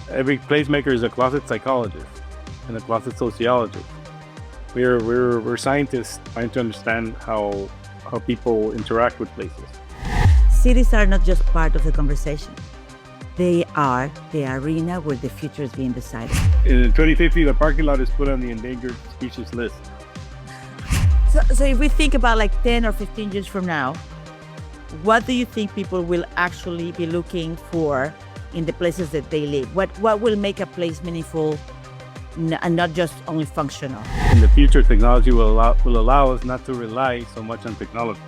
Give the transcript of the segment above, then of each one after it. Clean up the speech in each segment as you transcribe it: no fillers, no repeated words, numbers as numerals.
Every placemaker is a closet psychologist and a closet sociologist. We're scientists trying to understand how people interact with places. Cities are not just part of the conversation. They are the arena where the future is being decided. In 2050, the parking lot is put on the endangered species list. So if we think about like 10 or 15 years from now, what do you think people will actually be looking for in the places that they live? What will make a place meaningful and not just only functional? In the future, technology will allow us not to rely so much on technology,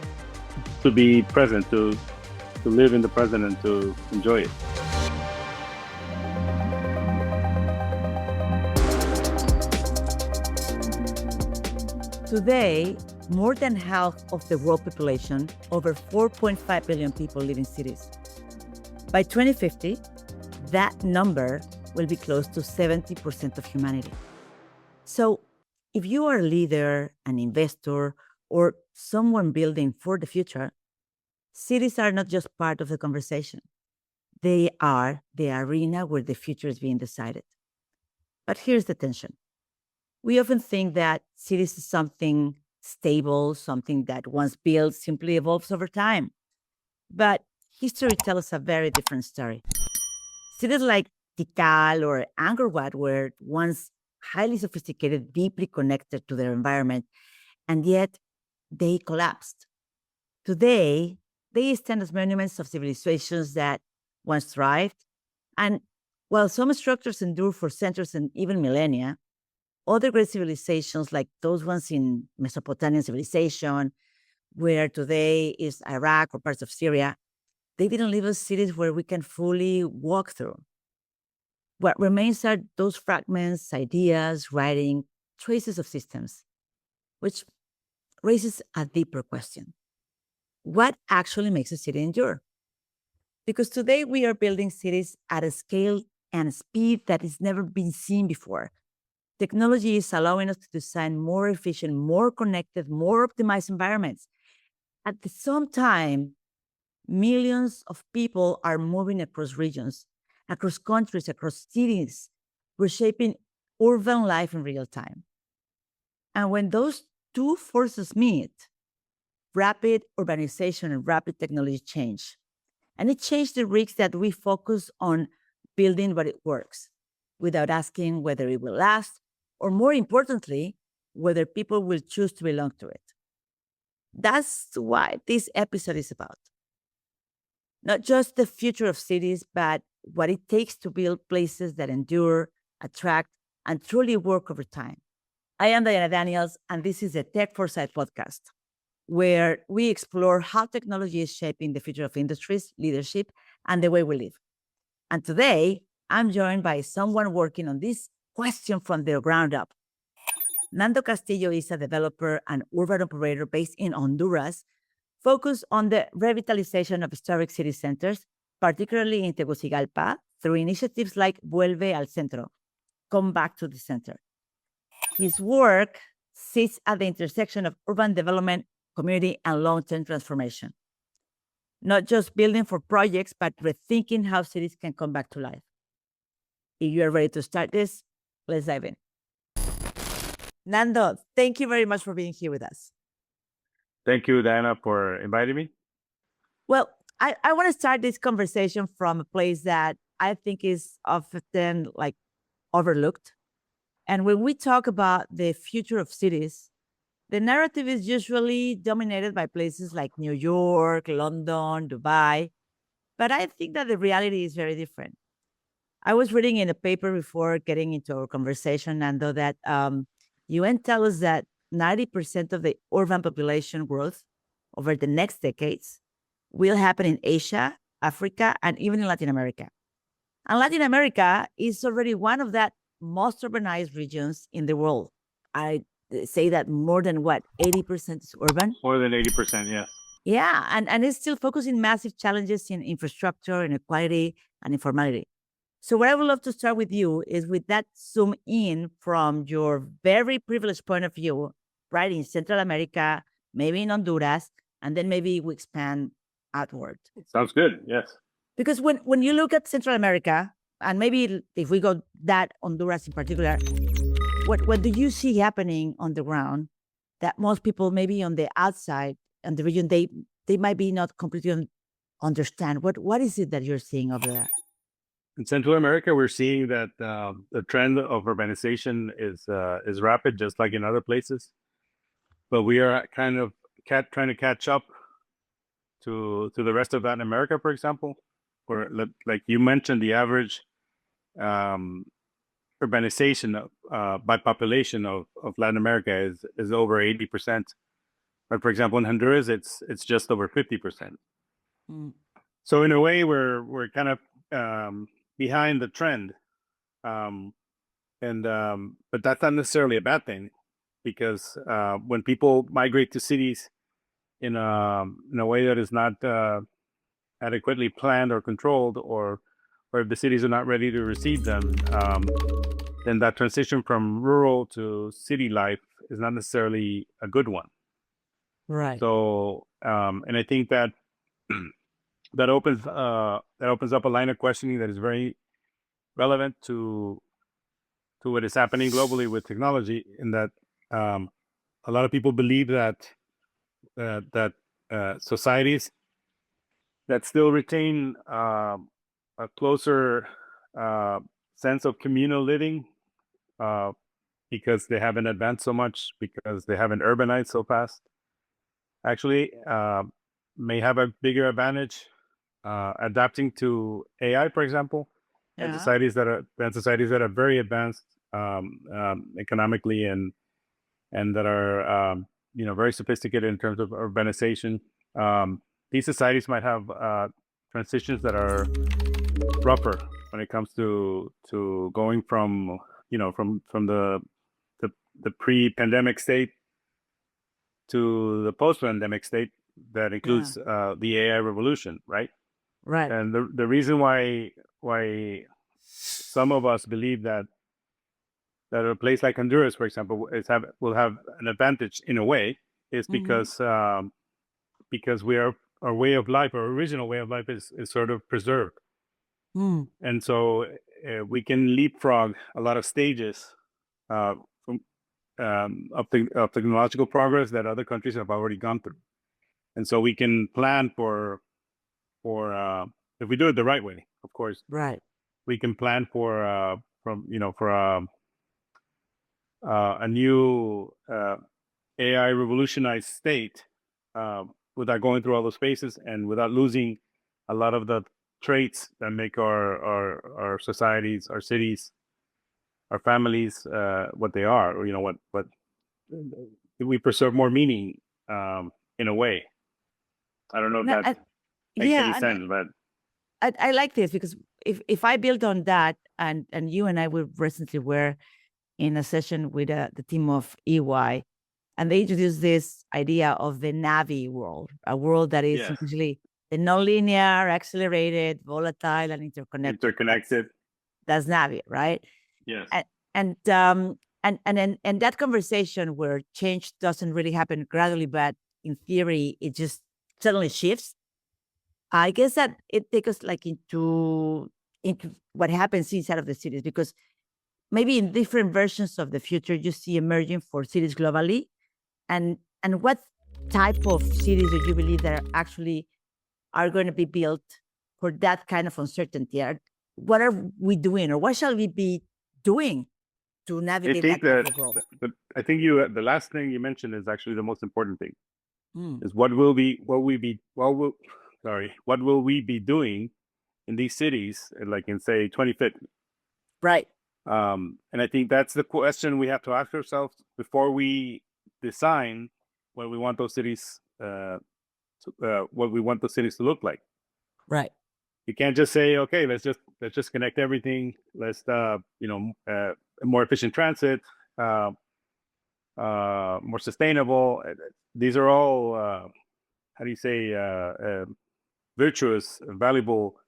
to be present, to live in the present and to enjoy it. Today, more than half of the world population, over 4.5 billion people, live in cities. By 2050, that number will be close to 70% of humanity. So if you are a leader, an investor, or someone building for the future, cities are not just part of the conversation. They are the arena where the future is being decided. But here's the tension. We often think that cities is something stable, something that once built simply evolves over time. But history tells us a very different story. Cities like Tikal or Angkor were once highly sophisticated, deeply connected to their environment, and yet they collapsed. Today, they stand as monuments of civilizations that once thrived. And while some structures endure for centuries and even millennia, other great civilizations, like those ones in Mesopotamian civilization, where today is Iraq or parts of Syria, they didn't leave us cities where we can fully walk through. What remains are those fragments, ideas, writing, traces of systems, which raises a deeper question. What actually makes a city endure? Because today we are building cities at a scale and a speed that has never been seen before. Technology is allowing us to design more efficient, more connected, more optimized environments. At the same time, millions of people are moving across regions, across countries, across cities, reshaping urban life in real time. And when those two forces meet, rapid urbanization and rapid technology change. And it changed the risks that we focus on building what it works without asking whether it will last, or more importantly, whether people will choose to belong to it. That's what this episode is about. Not just the future of cities, but what it takes to build places that endure, attract, and truly work over time. I am Diana Daniels, and this is the Tech4sight podcast, where we explore how technology is shaping the future of industries, leadership, and the way we live. And today, I'm joined by someone working on this question from the ground up. Nando Castillo is a developer and urban operator based in Honduras, focused on the revitalization of historic city centers, particularly in Tegucigalpa, through initiatives like Vuelve al Centro, come back to the center. His work sits at the intersection of urban development, community, and long-term transformation. Not just building for projects, but rethinking how cities can come back to life. If you are ready to start this, let's dive in. Nando, thank you very much for being here with us. Thank you, Diana, for inviting me. Well, I want to start this conversation from a place that I think is often like overlooked. And when we talk about the future of cities, the narrative is usually dominated by places like New York, London, Dubai. But I think that the reality is very different. I was reading in a paper before getting into our conversation, Nando, that UN tells us that 90% of the urban population growth over the next decades will happen in Asia, Africa, and even in Latin America. And Latin America is already one of the most urbanized regions in the world. I say that more than 80% is urban? More than 80%, yes. Yeah, and it's still focusing massive challenges in infrastructure, inequality, and informality. So what I would love to start with you is with that zoom in from your very privileged point of view, right, in Central America, maybe in Honduras, and then maybe we expand outward. Sounds good, yes. Because when you look at Central America, and maybe if we go that Honduras in particular, what do you see happening on the ground that most people maybe on the outside and the region they might be not completely understand? What is it that you're seeing over there? In Central America, we're seeing that the trend of urbanization is rapid, just like in other places. But we are kind of trying to catch up to the rest of Latin America, for example, where, like you mentioned, the average urbanization by population of Latin America is over 80%. But for example, in Honduras, it's just over 50%. Mm. So in a way, we're kind of behind the trend, but that's not necessarily a bad thing, because when people migrate to cities in a way that is not adequately planned or controlled, or if the cities are not ready to receive them, then that transition from rural to city life is not necessarily a good one. Right. So, and I think that that opens up a line of questioning that is very relevant to what is happening globally with technology, in that a lot of people believe that societies that still retain a closer sense of communal living, because they haven't advanced so much, because they haven't urbanized so fast, actually may have a bigger advantage adapting to AI, for example, and Yeah. societies that are very advanced economically, and that are very sophisticated in terms of urbanization. These societies might have transitions that are rougher when it comes to going from the pre-pandemic state to the post-pandemic state that includes the AI revolution, right? Right. And the reason why some of us believe that a place like Honduras, for example, will have an advantage in a way, is because our way of life, our original way of life, is sort of preserved, and so we can leapfrog a lot of stages from of technological progress that other countries have already gone through, and so we can plan for if we do it the right way, of course. Right. We can plan for a new AI revolutionized state without going through all those phases, and without losing a lot of the traits that make our societies, our cities, our families what they are, or what we preserve more meaning in a way. I don't know if No, that makes any yeah, and sense, but I like this because if I build on that, and you and I recently were in a session with the team of EY, and they introduced this idea of the Navi world, a world that is yes, essentially the nonlinear, accelerated, volatile, and interconnected. interconnected. That's Navi, right? Yes, And that conversation where change doesn't really happen gradually, but in theory, it just suddenly shifts. I guess that it takes us like into what happens inside of the cities, because maybe in different versions of the future you see emerging for cities globally, and what type of cities do you believe that actually are going to be built for that kind of uncertainty? What are we doing, or what shall we be doing to I navigate think that type that of world? the last thing you mentioned is actually the most important thing. Mm. Is what will we be doing in these cities, like in, say, 2050? Right. And I think that's the question we have to ask ourselves before we design what we want those cities to look like. Right. You can't just say, okay, let's just connect everything. Let's more efficient transit, more sustainable. These are all how do you say virtuous, valuable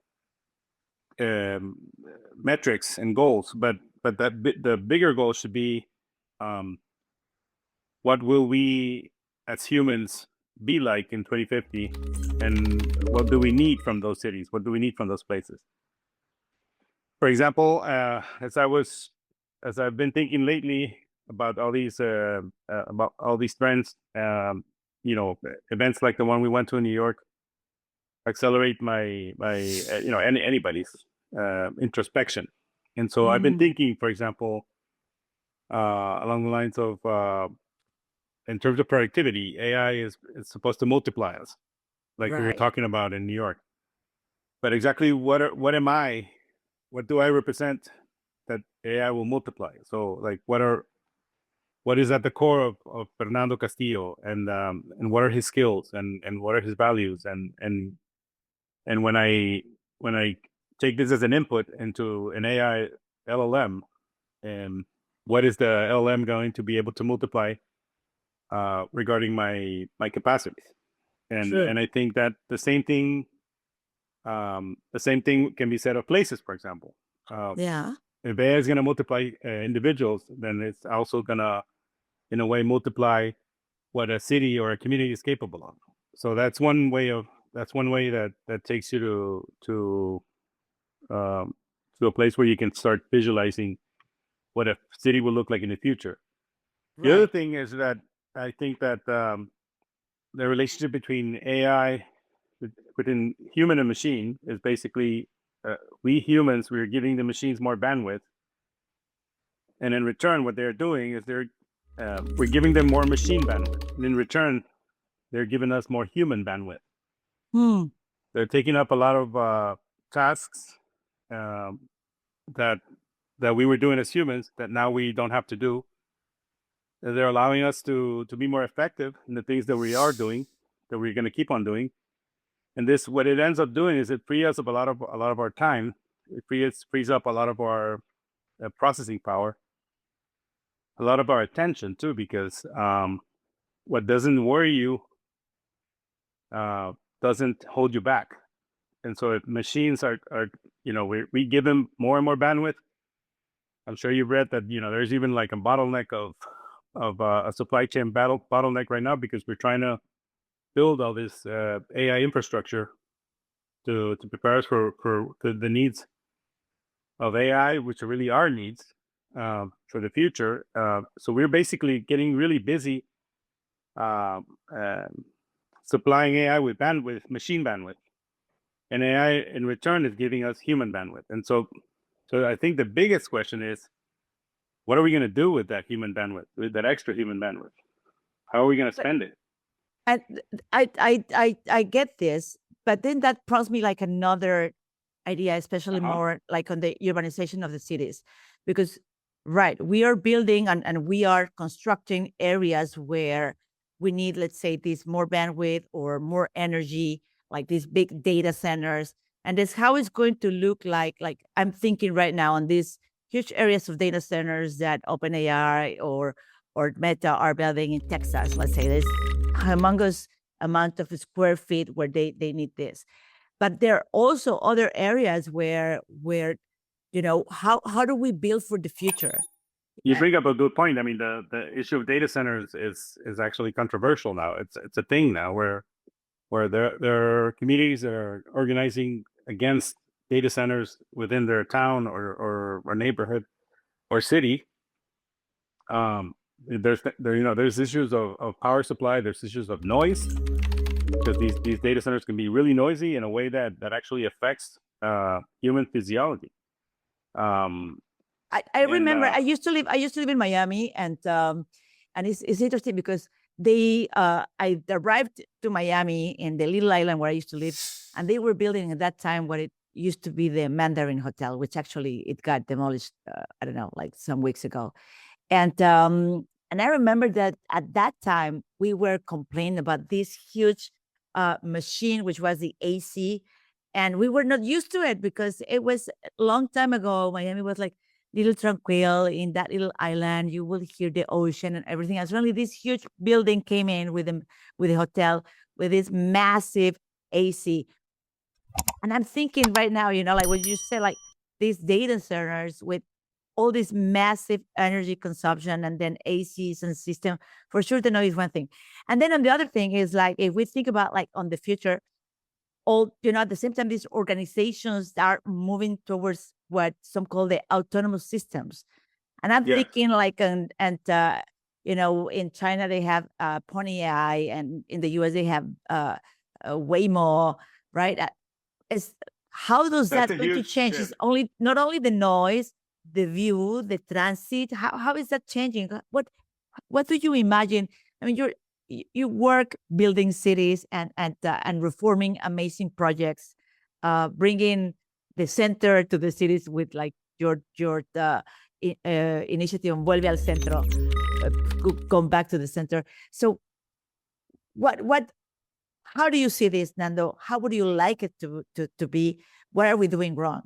metrics and goals, but the bigger goal should be what will we as humans be like in 2050, and what do we need from those cities? What do we need from those places? For example, as I've been thinking lately about all these trends, events like the one we went to in New York accelerate my anybody's introspection. And so I've been thinking, for example, along the lines of in terms of productivity, AI is supposed to multiply us, like we were talking about in New York. But exactly what am I? What do I represent that AI will multiply? So like what is at the core of Nando Castillo, and what are his skills, and what are his values, and when I take this as an input into an AI LLM, and what is the LLM going to be able to multiply regarding my capacities? And I think that the same thing can be said of places, for example. If AI is going to multiply individuals, then it's also going to, in a way, multiply what a city or a community is capable of. So that's one way that takes you to a place where you can start visualizing what a city will look like in the future. The other thing is that I think that the relationship between AI, within human and machine, is basically we humans, we're giving the machines more bandwidth, and in return, what they're doing is we're giving them more machine bandwidth, and in return, they're giving us more human bandwidth. They're taking up a lot of tasks that we were doing as humans that now we don't have to do. They're allowing us to be more effective in the things that we are doing, that we're going to keep on doing. And this, what it ends up doing is it frees up a lot of our time. It frees up a lot of our processing power, a lot of our attention too, because what doesn't worry you doesn't hold you back. And so if machines are we give them more and more bandwidth. I'm sure you've read that there's even like a bottleneck of a supply chain bottleneck right now, because we're trying to build all this AI infrastructure to prepare us for the needs of AI, which are really our needs for the future. So we're basically getting really busy supplying AI with machine bandwidth, and AI in return is giving us human bandwidth. And so I think the biggest question is, what are we going to do with that human bandwidth, with that extra human bandwidth? How are we going to spend it? And I get this, but then that prompts me like another idea, especially more like on the urbanization of the cities, because we are building and we are constructing areas where we need, let's say, this more bandwidth or more energy, like these big data centers, and that's how it's going to look like. Like I'm thinking right now on these huge areas of data centers that OpenAI or Meta are building in Texas. Let's say there's humongous amount of square feet where they need this. But there are also other areas where how do we build for the future? You bring up a good point. I mean, the issue of data centers is actually controversial now. It's a thing now where there are communities that are organizing against data centers within their town or neighborhood or city. There's issues of power supply. There's issues of noise, because these data centers can be really noisy in a way that actually affects human physiology. I remember I used to live in Miami, and it's interesting because I arrived to Miami in the little island where I used to live, and they were building at that time what it used to be the Mandarin Hotel, which actually it got demolished. I don't know, like some weeks ago, and I remember that at that time we were complaining about this huge machine, which was the AC, and we were not used to it because it was a long time ago. Miami was like little tranquil in that little island. You will hear the ocean and everything. And suddenly this huge building came in with the hotel with this massive AC. And I'm thinking right now, like what you said, like these data centers with all this massive energy consumption and then ACs and system, for sure the noise is one thing. And then on the other thing is like, if we think about like on the future, all, at the same time, these organizations are moving towards what some call the autonomous systems. And I'm Yes. thinking like, in China they have Pony AI, and in the US they have Waymo, right? How does That's that a going to huge change? It's shift. not only the noise, the view, the transit. How is that changing? What do you imagine? I mean, you work building cities and reforming amazing projects, bringing the center to the cities with like your initiative on Vuelve al Centro, come back to the center. So what how do you see this, Nando? How would you like it to be? What are we doing wrong?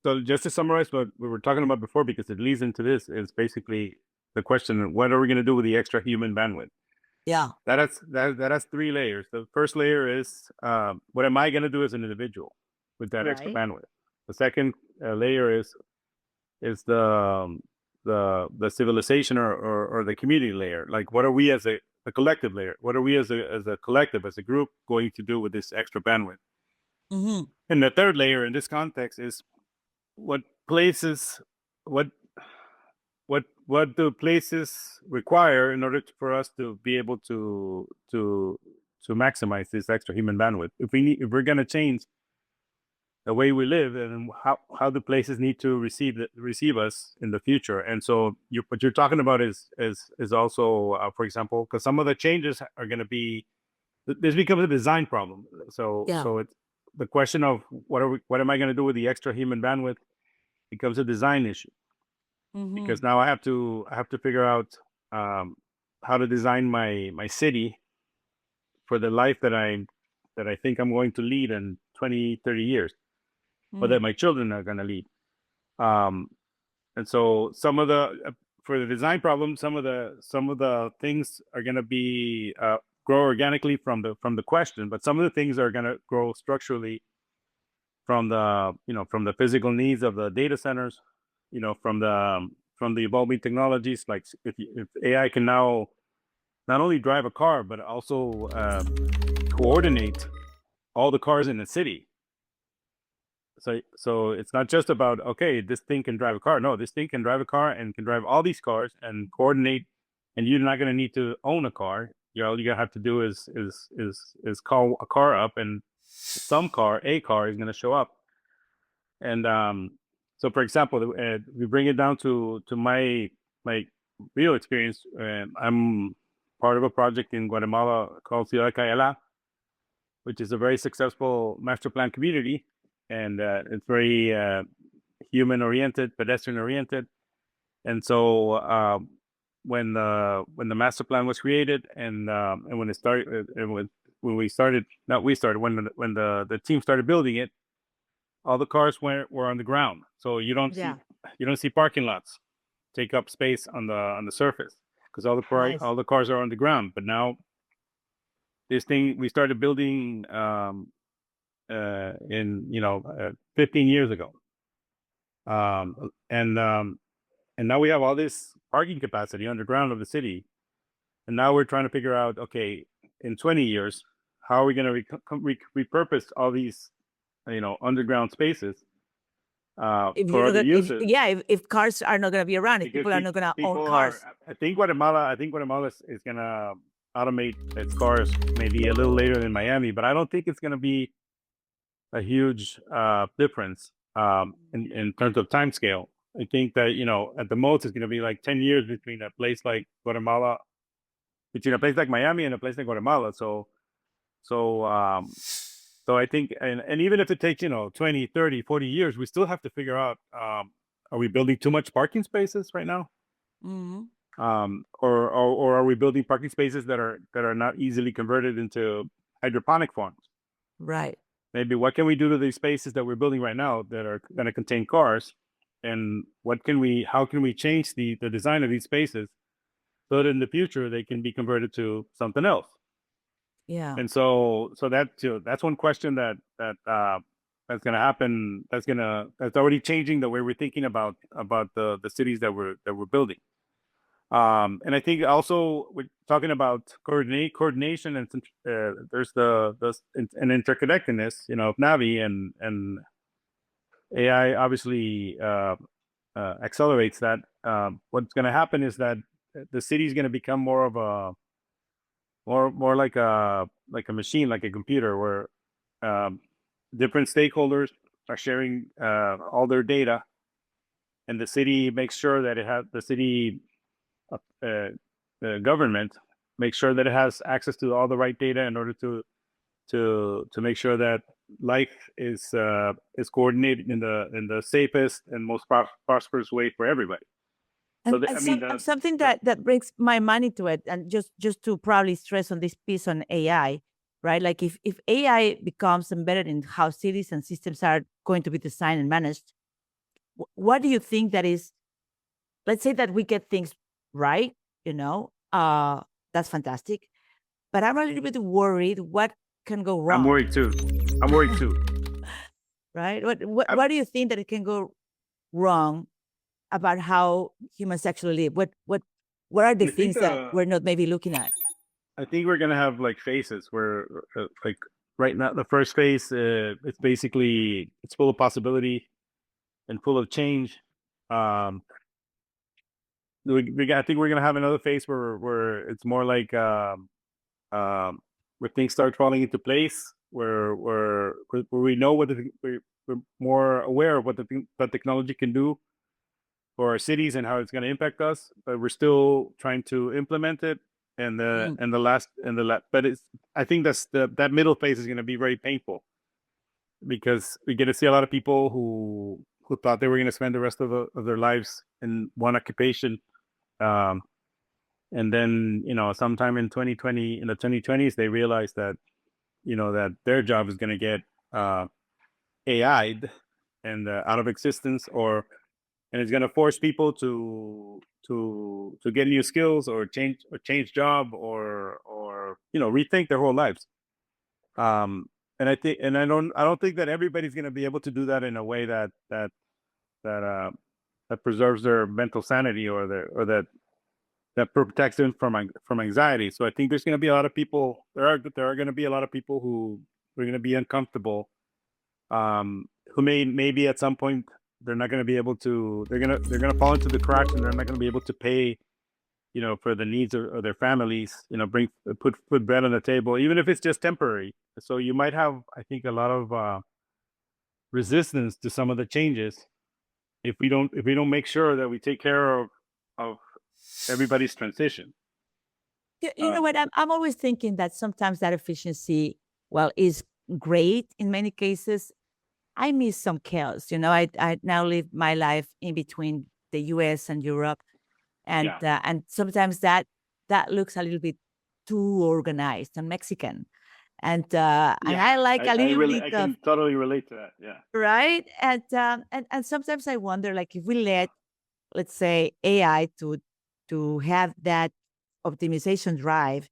So just to summarize what we were talking about before, because it leads into this, is basically the question: what are we going to do with the extra human bandwidth? Yeah. That has three layers. The first layer is what am I going to do as an individual with that extra Right. bandwidth? The second layer is the civilization or the community layer. Like, what are we as a collective layer? What are we as a collective, as a group, going to do with this extra bandwidth? Mm-hmm. And the third layer in this context is what places, what do places require in order for us to be able to maximize this extra human bandwidth? If we're going to change the way we live, and how the places need to receive us in the future. And so what you're talking about is also, for example, because some of the changes are going to be, this becomes a design problem. So Yeah. it's the question of what am I going to do with the extra human bandwidth becomes a design issue, because now I have to figure out how to design my city for the life that I think I'm going to lead in 20, 30 years, but that my children are going to lead. And so some of the for the design problem, some of the things are going to be grow organically from the question, but some of the things are going to grow structurally from the physical needs of the data centers, from the evolving technologies. Like if AI can now not only drive a car but also coordinate all the cars in the city. So it's not just about, okay, this thing can drive a car. No, this thing can drive a car and can drive all these cars and coordinate. And you're not going to need to own a car. All you're gonna have to do is call a car up, and a car is going to show up. And so, for example, we bring it down to my real experience. I'm part of a project in Guatemala called Ciudad Cayala, which is a very successful master plan community, and it's very human oriented, pedestrian oriented. And so when the master plan was created, and when it started, when we started, not we started, when the team started building it, all the cars were on the ground, so you don't see parking lots take up space on the surface, because all the cars are on the ground. But now this thing we started building in 15 years ago, and now we have all this parking capacity underground of the city, and now we're trying to figure out, okay, in 20 years, how are we going to repurpose all these underground spaces for other uses? If cars are not going to be around, if people are not going to own cars. I think Guatemala is going to automate its cars maybe a little later than Miami, but I don't think it's going to be a huge difference in terms of time scale. I think that at the most it's going to be like 10 years between a place like Guatemala, between a place like Miami and a place like Guatemala. So I think, and even if it takes 20, 30, 40 years, we still have to figure out, are we building too much parking spaces right now? Or are we building parking spaces that are not easily converted into hydroponic farms? Right. Maybe what can we do to these spaces that we're building right now that are going to contain cars, and how can we change the design of these spaces so that in the future they can be converted to something else? Yeah. And so that's one question that's going to happen. That's already changing the way we're thinking about the cities that we're building. And I think also we're talking about coordination and there's an interconnectedness, of Navi and AI obviously accelerates that. What's going to happen is that the city is going to become more of a more like a machine, like a computer, where different stakeholders are sharing all their data, and the city makes sure that the city government makes sure that it has access to all the right data in order to make sure that life is coordinated in the safest and most prosperous way for everybody. And, and something that brings my mind into it, and just to probably stress on this piece on AI, right? Like if AI becomes embedded in how cities and systems are going to be designed and managed, what do you think that is? Let's say that we get things right, that's fantastic. But I'm a little bit worried what can go wrong. I'm worried too. Right? What do you think that it can go wrong about how humans actually live? What are the things that we're not maybe looking at? I think we're gonna have like phases where, like right now, the first phase, it's basically it's full of possibility and full of change. I think we're gonna have another phase where it's more like where things start falling into place, where we know we're more aware of what the technology can do for our cities and how it's going to impact us, but we're still trying to implement it. And but I think that middle phase is going to be very painful, because we get to see a lot of people who thought they were going to spend the rest of their lives in one occupation, and then sometime in 2020, in the 2020s, they realized that that their job is going to get AI'd and out of existence, and it's going to force people to get new skills or change job or rethink their whole lives. And I don't think that everybody's going to be able to do that in a way that preserves their mental sanity or that protects them from anxiety. So I think there's going to be a lot of people. There are going to be a lot of people who are going to be uncomfortable, who maybe at some point they're not going to be able to. They're gonna fall into the cracks, and they're not going to be able to pay, for the needs of their families. Put bread on the table, even if it's just temporary. So you might have, I think, a lot of resistance to some of the changes if we don't make sure that we take care of everybody's transition. You know what? I'm always thinking that sometimes that efficiency, well, is great in many cases. I miss some chaos. I now live my life in between the U.S. and Europe, and sometimes that looks a little bit too organized and Mexican, and I like a little bit. I can totally relate to that. Yeah. Right, and sometimes I wonder, like, if we let's say, AI to have that optimization drive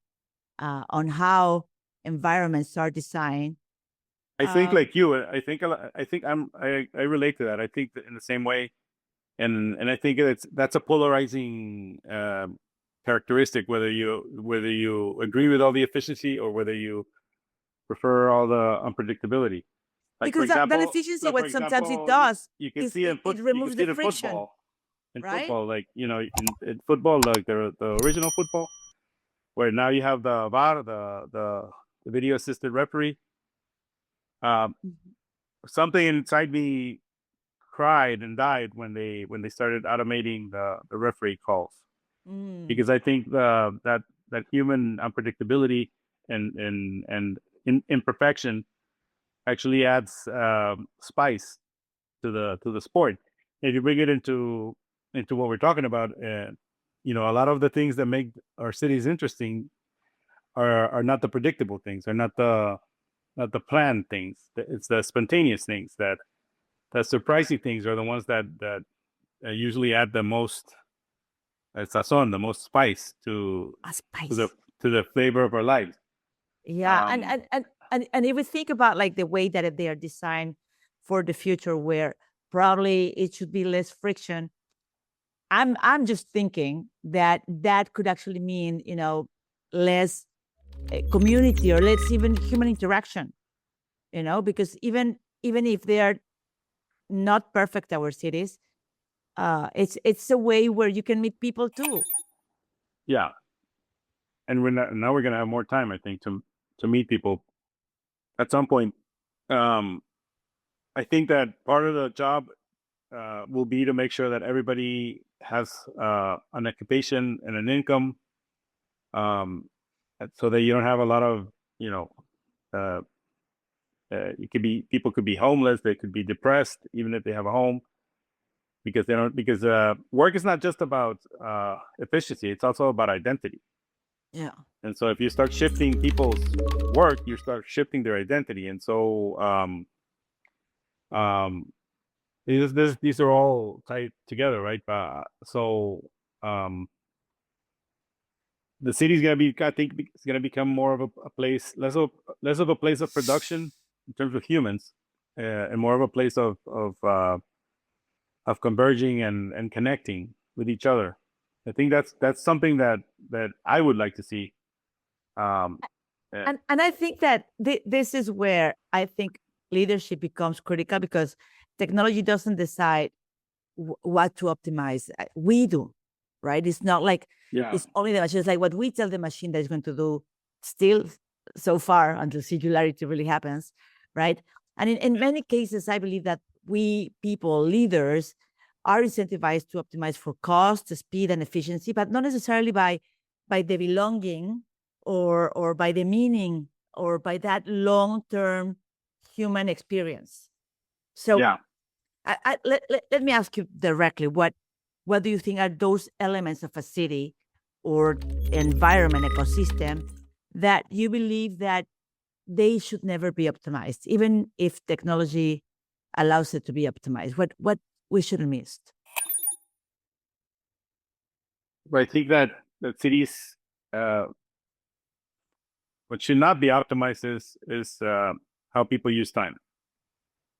on how environments are designed. I think like you, I think I relate to that. I think that in the same way, and I think that's a polarizing characteristic, whether you agree with all the efficiency or whether you prefer all the unpredictability. Like, because that efficiency, what sometimes it does, you can see it removes the friction. Football. In right? Football, like in football, like the original football, where now you have the VAR, the video assisted referee. Something inside me cried and died when they started automating the referee calls, because I think that human unpredictability and imperfection actually adds spice to the sport. If you bring it into what we're talking about, a lot of the things that make our cities interesting are not the predictable things, are not the planned things. It's the spontaneous things, that surprising things are the ones that usually add the most sazon, the most spice to the flavor of our lives. Yeah, and if we think about like the way that they are designed for the future, where probably it should be less friction, I'm just thinking that could actually mean, less community or less even human interaction, because even if they are not perfect, our cities, it's a way where you can meet people too. Yeah, and now we're gonna have more time, I think, to meet people at some point. I think that part of the job will be to make sure that everybody has an occupation and an income, so that you don't have a lot of, uh, people could be homeless, they could be depressed, even if they have a home, because they don't because work is not just about efficiency; it's also about identity. Yeah. And so, if you start shifting people's work, you start shifting their identity. And so, um, these are all tied together, right? So the city's gonna be, I think, it's gonna become more of a place, less of a place of production in terms of humans, and more of a place of converging and connecting with each other. I think that's something that I would like to see. Um, uh, And I think that this is where I think leadership becomes critical, because technology doesn't decide what to optimize. We do, right? It's not like yeah, it's only the machine. It's like what we tell the machine that it's going to do still, so far, until singularity really happens, right? And in many cases, I believe that we people, leaders, are incentivized to optimize for cost, speed, and efficiency, but not necessarily by the belonging, or by the meaning, or by that long-term human experience. So yeah. let me ask you directly, what do you think are those elements of a city or environment ecosystem that you believe that they should never be optimized, even if technology allows it to be optimized? What we shouldn't miss? But I think that cities, uh, what should not be optimized is how people use time.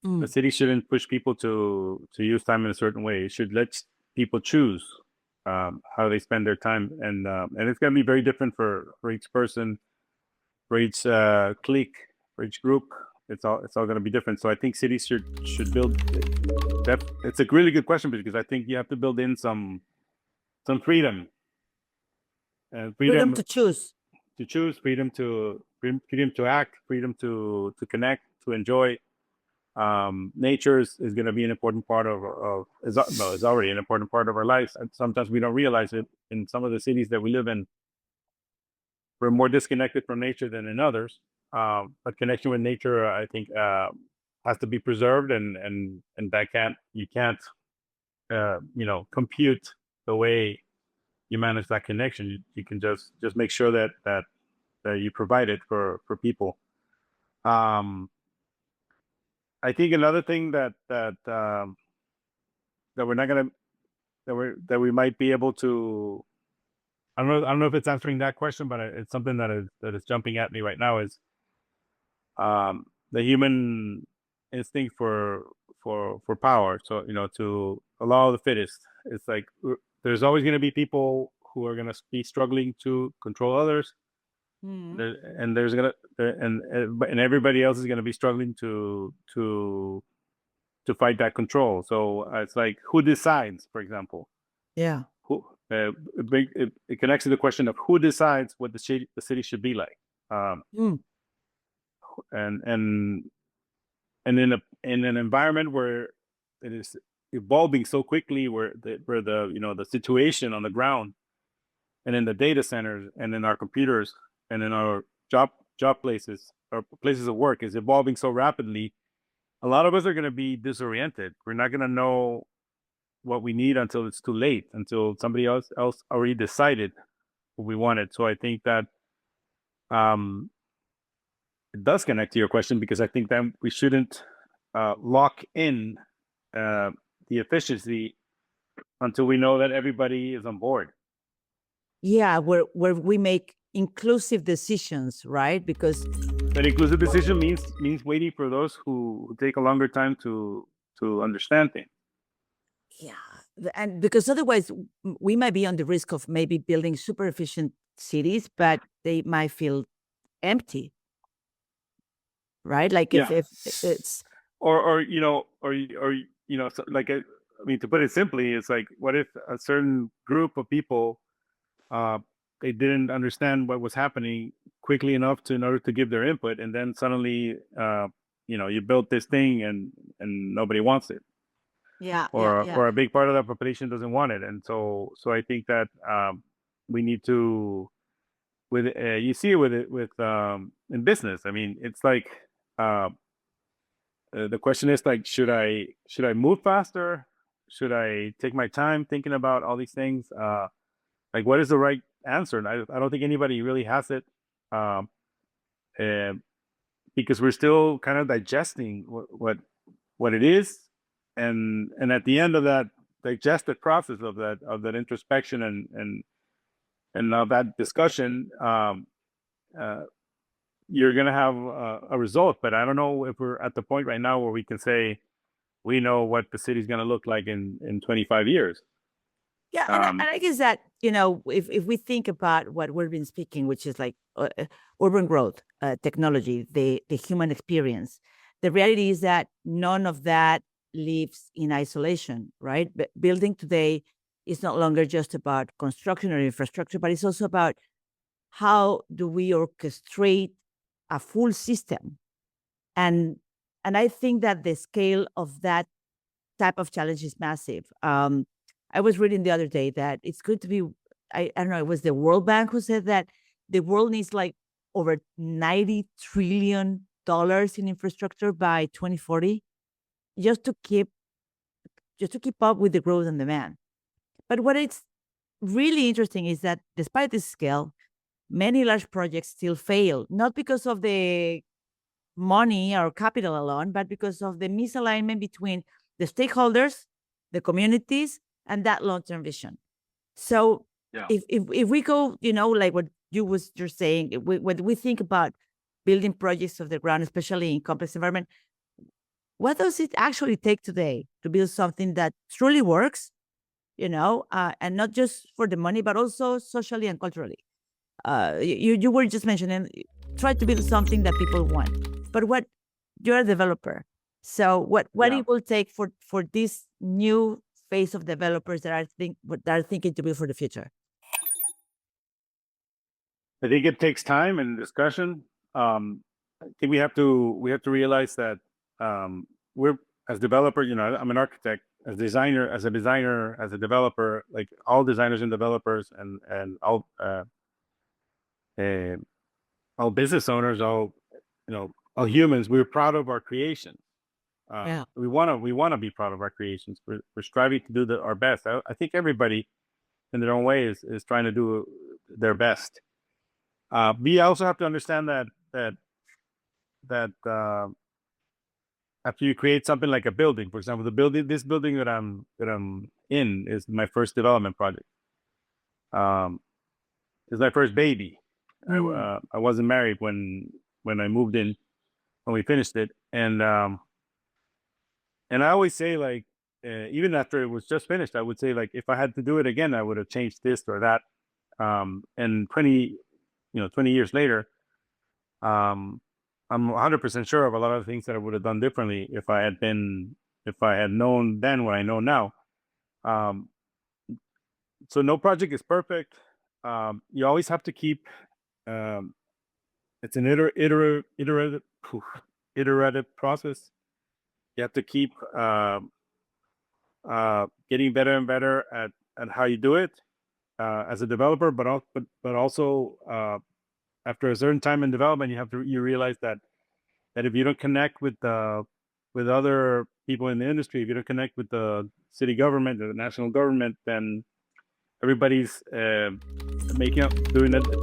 The Mm. city shouldn't push people to use time in a certain way. It should let people choose how they spend their time, and it's going to be very different for each person, for each clique, for each group. It's all going to be different. So I think cities should build. It's a really good question, because I think you have to build in some freedom, and Freedom freedom to choose. to choose, freedom to act, freedom to connect, to enjoy. Nature is going to be an important part is already an important part of our lives, and sometimes we don't realize it. In some of the cities that we live in, we're more disconnected from nature than in others. But connection with nature, I think, has to be preserved, and that you can't compute the way you manage that connection. You can just make sure that you provide it for people. Um, I think another thing that we're not gonna that we might be able to. I don't know if it's answering that question, but it's something that is jumping at me right now, is the human instinct for power. So, to allow the fittest. It's like there's always going to be people who are going to be struggling to control others, Mm. and there's gonna and everybody else is going to be struggling to fight that control. So it's like, who decides, for example, Yeah. who it connects to the question of who decides what the city should be like. Mm. Um, and and and in an environment where it is evolving so quickly, where the situation on the ground and in the data centers and in our computers and in our job places or places of work is evolving so rapidly, a lot of us are going to be disoriented. We're not going to know what we need until it's too late, until somebody else already decided what we wanted. So I think that um, it does connect to your question, because I think that we shouldn't lock in uh, the efficiency until we know that everybody is on board. Yeah, where we make inclusive decisions, right? Because That inclusive decision means waiting for those who take a longer time to understand things. yeah, and because otherwise we might be on the risk of maybe building super efficient cities, but they might feel empty, right? Like Yeah. if it's So like I mean, to put it simply, it's like, what if a certain group of people, uh, they didn't understand what was happening quickly enough in order to give their input, and then suddenly, you built this thing and nobody wants it, yeah, yeah, or yeah. or a big part of the population doesn't want it, and so I think that we need to, with you see it with in business. I mean, it's like. Uh, the question is like, should I move faster? Should I take my time thinking about all these things? Like, what is the right answer? And I don't think anybody really has it, um, uh, because we're still kind of digesting what it is, and at the end of that digested process of that introspection and of that discussion, uh, you're gonna have a result. But I don't know if we're at the point right now where we can say we know what the city's going to look like in 25 years. Yeah, and I guess that, if we think about what we've been speaking, which is like urban growth, technology, the human experience, the reality is that none of that lives in isolation, right? But building today is no longer just about construction or infrastructure, but it's also about how do we orchestrate a full system. And I think that the scale of that type of challenge is massive. I was reading the other day that it's going to be, I don't know, it was the World Bank who said that the world needs like over $90 trillion in infrastructure by 2040 just to keep up with the growth and demand. But what it's really interesting is that despite this scale, many large projects still fail, not because of the money or capital alone, but because of the misalignment between the stakeholders, the communities, and that long-term vision. So Yeah. if we go, like what you're saying, when we think about building projects off the ground, especially in complex environment, what does it actually take today to build something that truly works, and not just for the money, but also socially and culturally? You were just mentioning, try to build something that people want, but what, you're a developer, so what Yeah. it will take for this new phase of developers that are thinking to build for the future? I think it takes time and discussion. I think we have to realize that, we're, as developer, I'm an architect, as a designer, as a developer, like all designers and developers, uh, all business owners, all humans. We're proud of our creation. Yeah. We want to be proud of our creations. We're striving to do our best. I think everybody in their own way is trying to do their best. We also have to understand that after you create something like a building, for example, this building that I'm in is my first development project. It's my first baby. I wasn't married when I moved in, when we finished it, and I always say, like, even after it was just finished, I would say, like, if I had to do it again, I would have changed this or that. And 20 years later, um, I'm 100% sure of a lot of things that I would have done differently if I had known then what I know now. Um, so no project is perfect. You always have to keep. Um, it's an iterative process. You have to keep getting better and better at how you do it, as a developer, but also, after a certain time in development, you realize that if you don't connect with other people in the industry, if you don't connect with the city government or the national government, then everybody's doing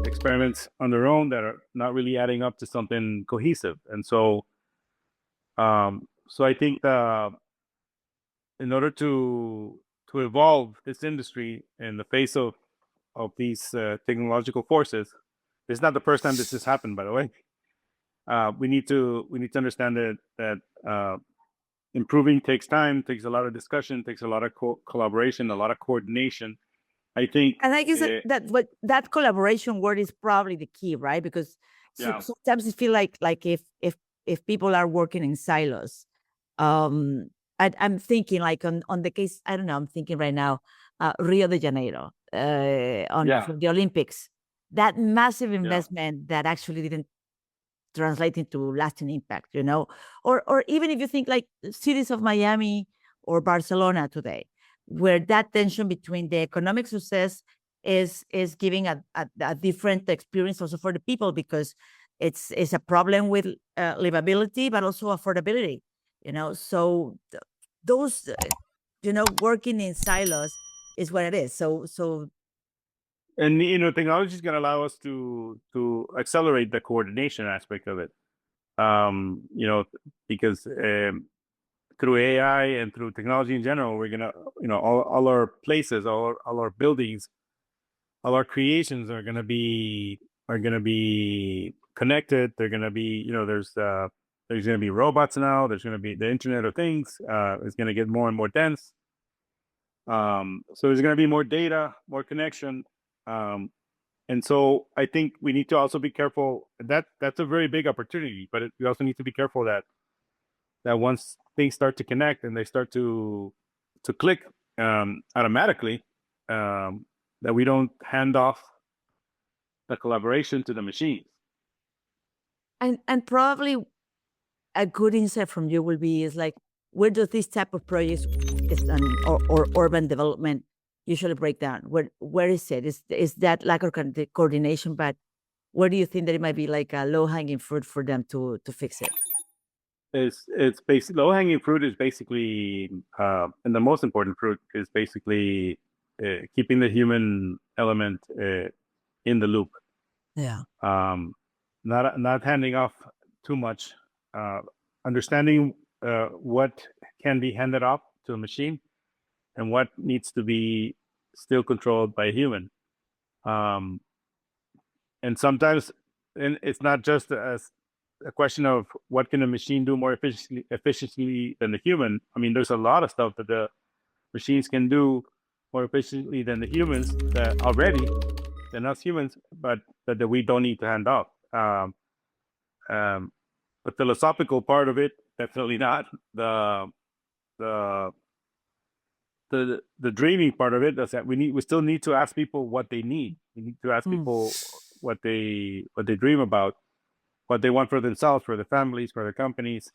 experiments on their own that are not really adding up to something cohesive. And so I think, in order to evolve this industry in the face of these technological forces, it's not the first time this has happened, by the way. We need to understand that improving takes time, takes a lot of discussion, takes a lot of collaboration, a lot of coordination. I think, and I guess that collaboration word is probably the key, right? Because yeah, sometimes it feel like if people are working in silos, I'm thinking like on the case, I don't know, I'm thinking right now, Rio de Janeiro, yeah, for the Olympics, that massive yeah, investment that actually didn't translate into lasting impact, or even if you think like cities of Miami or Barcelona today, where that tension between the economic success is giving a different experience also for the people, because it's a problem with livability but also affordability, so those working in silos is what it is. So and technology is going to allow us to accelerate the coordination aspect of it. Because through AI and through technology in general, we're gonna, all our places, all our buildings, all our creations are gonna be connected. They're gonna be, there's gonna be robots now. There's gonna be the Internet of Things. It's gonna get more and more dense. So there's gonna be more data, more connection. And so I think we need to also be careful. That's a very big opportunity, but we also need to be careful that once things start to connect and they start to click automatically, that we don't hand off the collaboration to the machines. and probably a good insight from you will be is like, where does this type of projects or urban development usually break down? Where is it? Is that lack of coordination? But where do you think that it might be like a low hanging fruit for them to fix it? It's basically low hanging fruit is basically, and the most important fruit is basically keeping the human element in the loop. Yeah. Not handing off too much, understanding what can be handed off to a machine and what needs to be still controlled by a human. Um, and sometimes, and it's not just a question of what can a machine do more efficiently than the human. I mean, there's a lot of stuff that the machines can do more efficiently than the humans that already than us humans, but that we don't need to hand off. Um, the philosophical part of it, definitely not. The the dreaming part of it is that we still need to ask people what they need. We need to ask people what they dream about, what they want for themselves, for their families, for their companies,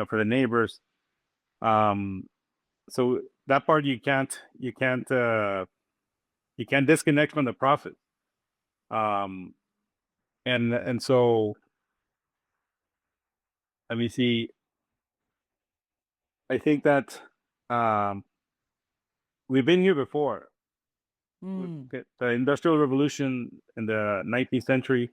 for the neighbors. So that part you can't disconnect from the profit. Um, and so let me see. I think that we've been here before. The Industrial Revolution in the 19th century.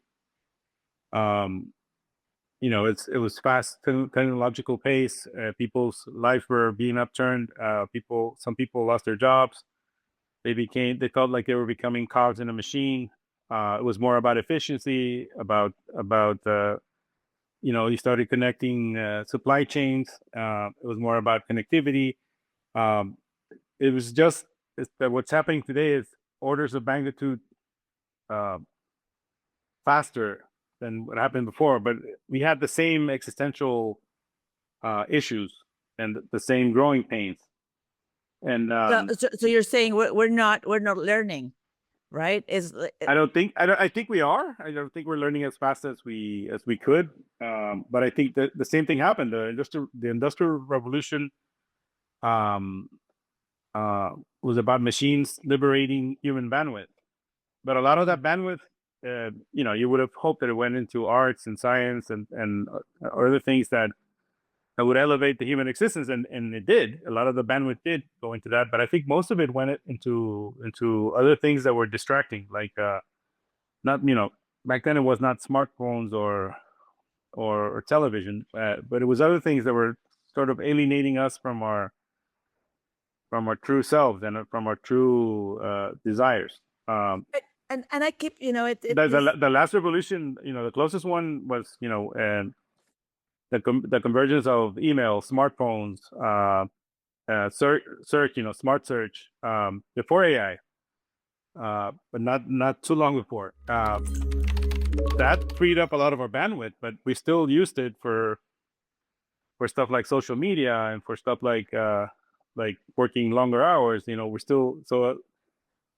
It was fast technological pace. People's lives were being upturned. Some people lost their jobs. They felt like they were becoming cogs in a machine. It was more about efficiency, about you started connecting supply chains. It was more about connectivity. Um, it was just that what's happening today is orders of magnitude uh, faster than what happened before, but we had the same existential issues and the same growing pains. And So you're saying we're not learning, right? I think we are. I don't think we're learning as fast as we could. But I think that the same thing happened. The industrial revolution um, uh, was about machines liberating human bandwidth. But a lot of that bandwidth, you would have hoped that it went into arts and science and other things that would elevate the human existence, and it did. A lot of the bandwidth did go into that, but I think most of it went into other things that were distracting, like not back then it was not smartphones or television, but it was other things that were sort of alienating us from our true selves and from our true desires. And I keep, The last revolution, the closest one was the convergence of email, smartphones, search, smart search, before AI, but not too long before. That freed up a lot of our bandwidth, but we still used it for stuff like social media and for stuff like working longer hours. We're still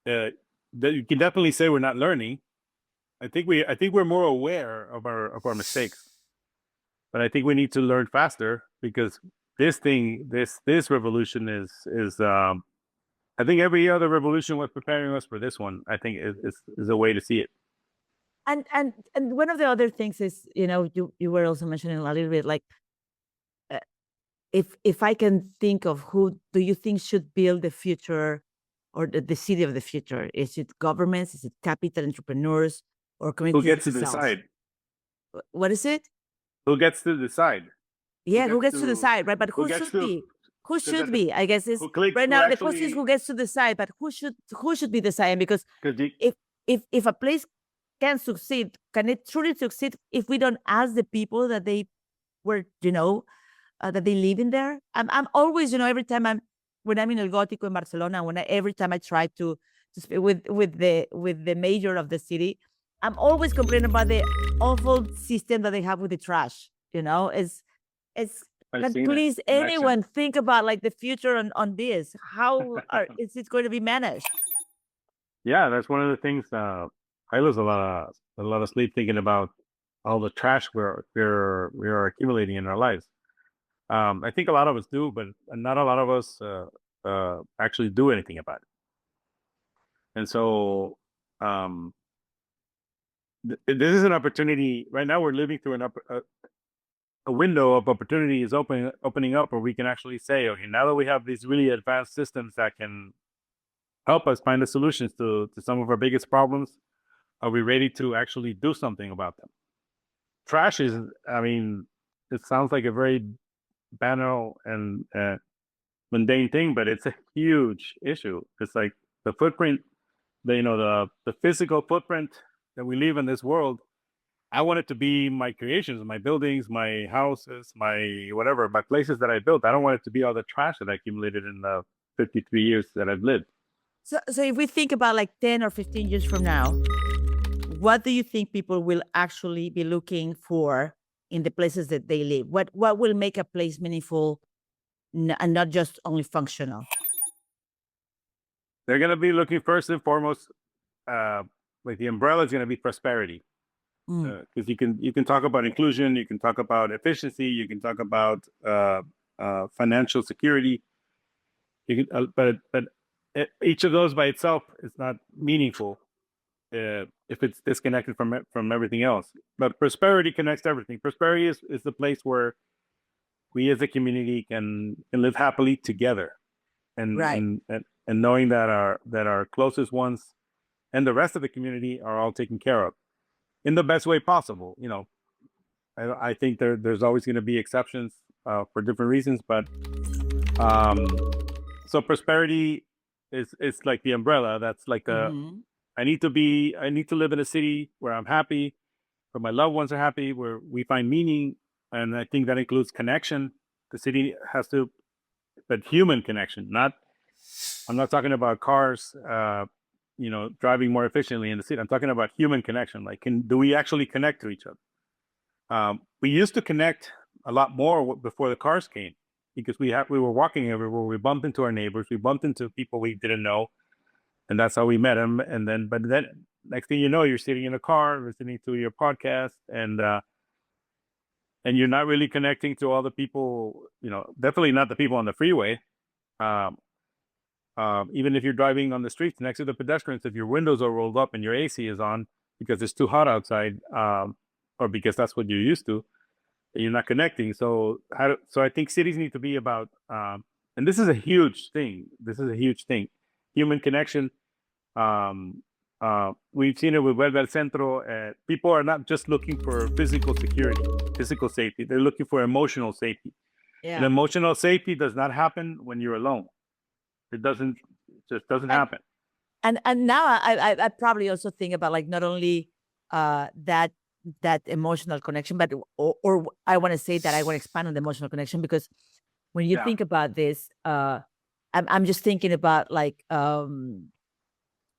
you can definitely say we're not learning. I think we're more aware of our mistakes, but I think we need to learn faster because this revolution is I think every other revolution was preparing us for this one. I think is a way to see it. And one of the other things is, you were also mentioning a little bit, like, if I can think of who do you think should build the future or the city of the future? Is it governments? Is it capital, entrepreneurs, or communities? Who gets to themselves? decide? What is it? Who gets to decide? Yeah, who gets to decide, right? But who should be? Who should be? I guess is right now the question is who gets to decide, but who should be deciding? Because if a place can succeed, can it truly succeed if we don't ask the people that they were, that they live in there? I'm always, every time when I'm in El Gótico in Barcelona, every time I try to speak with the mayor of the city, I'm always complaining about the awful system that they have with the trash. But please, anyone think about like the future on this? How is it going to be managed? Yeah, that's one of the things. I lose a lot of sleep thinking about all the trash we are accumulating in our lives. I think a lot of us do, but not a lot of us actually do anything about it. And so this is an opportunity. Right now, we're living through a window of opportunity is opening up where we can actually say, okay, now that we have these really advanced systems that can help us find the solutions to some of our biggest problems, are we ready to actually do something about them? Trash is, it sounds like a very banal and mundane thing, but it's a huge issue. It's like the footprint, the physical footprint that we leave in this world. I want it to be my creations, my buildings, my houses, my whatever, my places that I built. I don't want it to be all the trash that I accumulated in the 53 years that I've lived. So if we think about like 10 or 15 years from now, what do you think people will actually be looking for in the places that they live? What will make a place meaningful and not just only functional? They're going to be looking first and foremost, like the umbrella is going to be prosperity. Because you can talk about inclusion, you can talk about efficiency, you can talk about financial security. You can, but each of those by itself is not meaningful if it's disconnected from everything else. But prosperity connects everything. Prosperity is the place where we as a community can live happily together, and right. and knowing that our closest ones and the rest of the community are all taken care of in the best way possible. I think there's always going to be exceptions for different reasons, but so prosperity is like the umbrella. That's like I need to live in a city where I'm happy, where my loved ones are happy, where we find meaning, and I think that includes connection. The city has to, but human connection. I'm not talking about cars. Driving more efficiently in the city. I'm talking about human connection. Like, do we actually connect to each other? We used to connect a lot more before the cars came, because we were walking everywhere. We bumped into our neighbors. We bumped into people we didn't know, and that's how we met them. But then next thing you know, you're sitting in a car listening to your podcast, and you're not really connecting to all the people. Definitely not the people on the freeway. Even if you're driving on the streets next to the pedestrians, if your windows are rolled up and your AC is on because it's too hot outside, or because that's what you're used to, you're not connecting. So I think cities need to be about, and this is a huge thing. Human connection. We've seen it with Vuelve, Centro. People are not just looking for physical security, physical safety. They're looking for emotional safety. Yeah. And emotional safety does not happen when you're alone. It just doesn't happen. And now I probably also think about, like, not only that that emotional connection, but or I want to say that I want to expand on the emotional connection, because when you think about this, I'm just thinking about like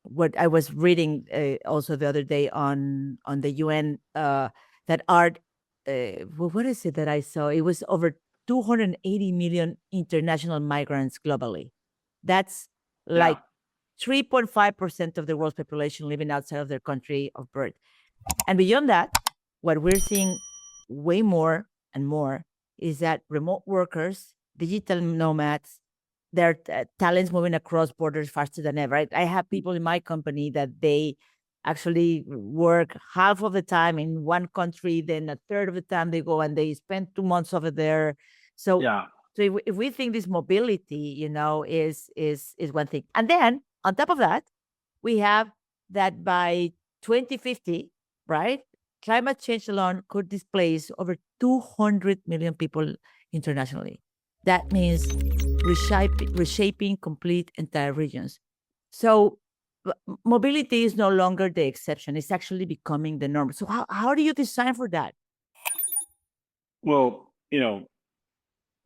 what I was reading also the other day on the UN that art. What is it that I saw? It was over 280 million international migrants globally. That's like 3.5% of the world's population living outside of their country of birth. And beyond that, what we're seeing way more and more is that remote workers, digital nomads, their talents moving across borders faster than ever. I have people in my company that they actually work half of the time in one country, then a third of the time they go and they spend 2 months over there. So, if we think this mobility, is one thing, and then on top of that, we have that by 2050, right? Climate change alone could displace over 200 million people internationally. That means reshaping complete entire regions. So mobility is no longer the exception. It's actually becoming the norm. So how do you design for that? Well,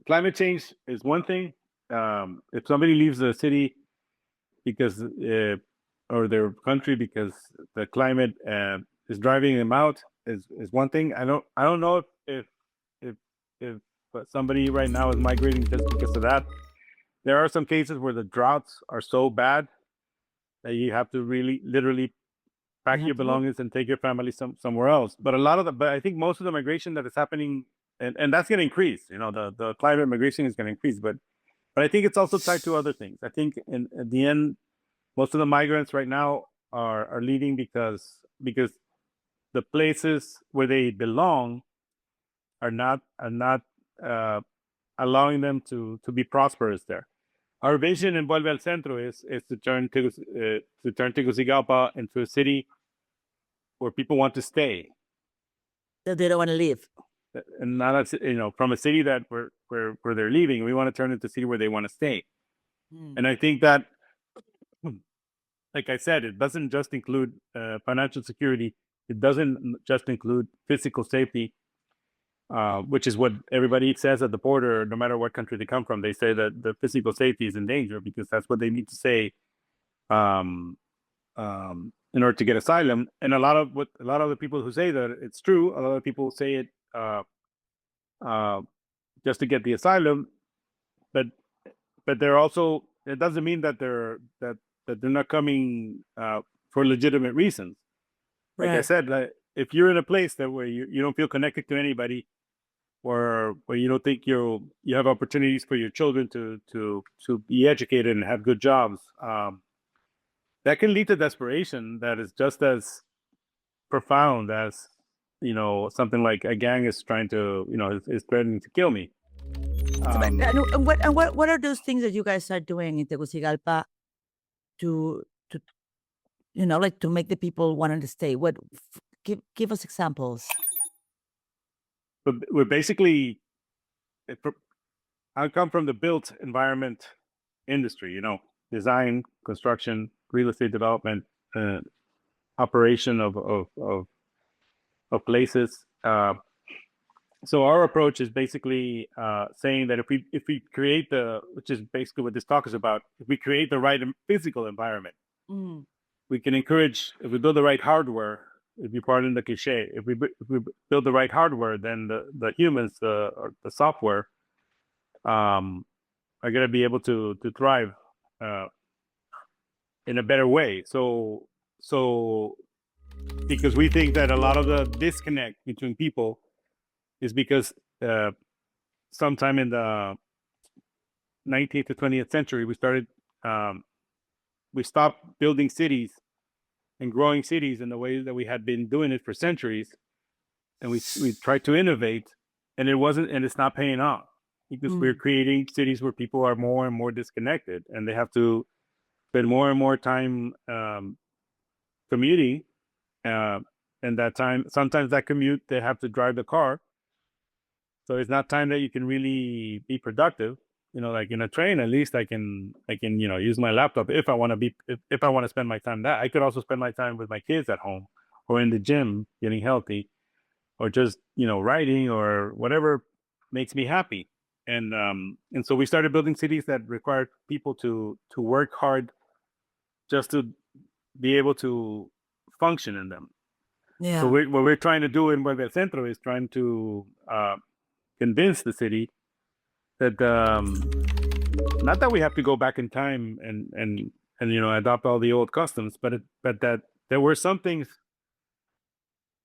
climate change is one thing. If somebody leaves the city because or their country because the climate is driving them out is one thing. I don't know if somebody right now is migrating just because of that. There are some cases where the droughts are so bad that you have to really literally pack your belongings and take your family somewhere else. But I think most of the migration that is happening, and that's going to increase. The climate migration is going to increase, but I think it's also tied to other things. I think at the end, most of the migrants right now are leaving because the places where they belong are not uh, allowing them to be prosperous there. Our vision in Vuelve al Centro is to turn Tegucigalpa into a city where people want to stay, That they don't want to leave. and not from a city that where they're leaving. We want to turn it into a city where they want to stay. And I think that, like I said, it doesn't just include financial security. It doesn't just include physical safety, which is what everybody says at the border, no matter what country they come from. They say that the physical safety is in danger because that's what they need to say in order to get asylum. And a lot of the people who say that it's true, a lot of people say it just to get the asylum, but they're also, it doesn't mean that they're not coming for legitimate reasons. Like I said, if you're in a place that where you don't feel connected to anybody, or where you don't think you have opportunities for your children to be educated and have good jobs, that can lead to desperation that is just as profound as something like a gang is trying to is threatening to kill me. And what are those things that you guys are doing in Tegucigalpa to like to make the people want to stay? What give us examples? But we're basically, I come from the built environment industry, design, construction, real estate development, operation of places. So our approach is basically saying that if we create which is basically what this talk is about, if we create the right physical environment, we can encourage, if we build the right hardware, if you pardon the cliche, if we build the right hardware, then the humans, or the software, are going to be able to thrive in a better way. So because we think that a lot of the disconnect between people is because sometime in the 19th to 20th century, we stopped building cities and growing cities in the way that we had been doing it for centuries, and we tried to innovate, and it's not paying off because we're creating cities where people are more and more disconnected, and they have to spend more and more time commuting, and that time, sometimes that commute, they have to drive the car, so it's not time that you can really be productive. Like in a train, at least I can use my laptop if I want to spend my time. That I could also spend my time with my kids at home or in the gym getting healthy. or just writing or whatever makes me happy. And so we started building cities that required people to work hard just to be able to function in them. Yeah. So what we're trying to do in Vuelve Centro is trying to convince the city that not that we have to go back in time and adopt all the old customs, but that there were some things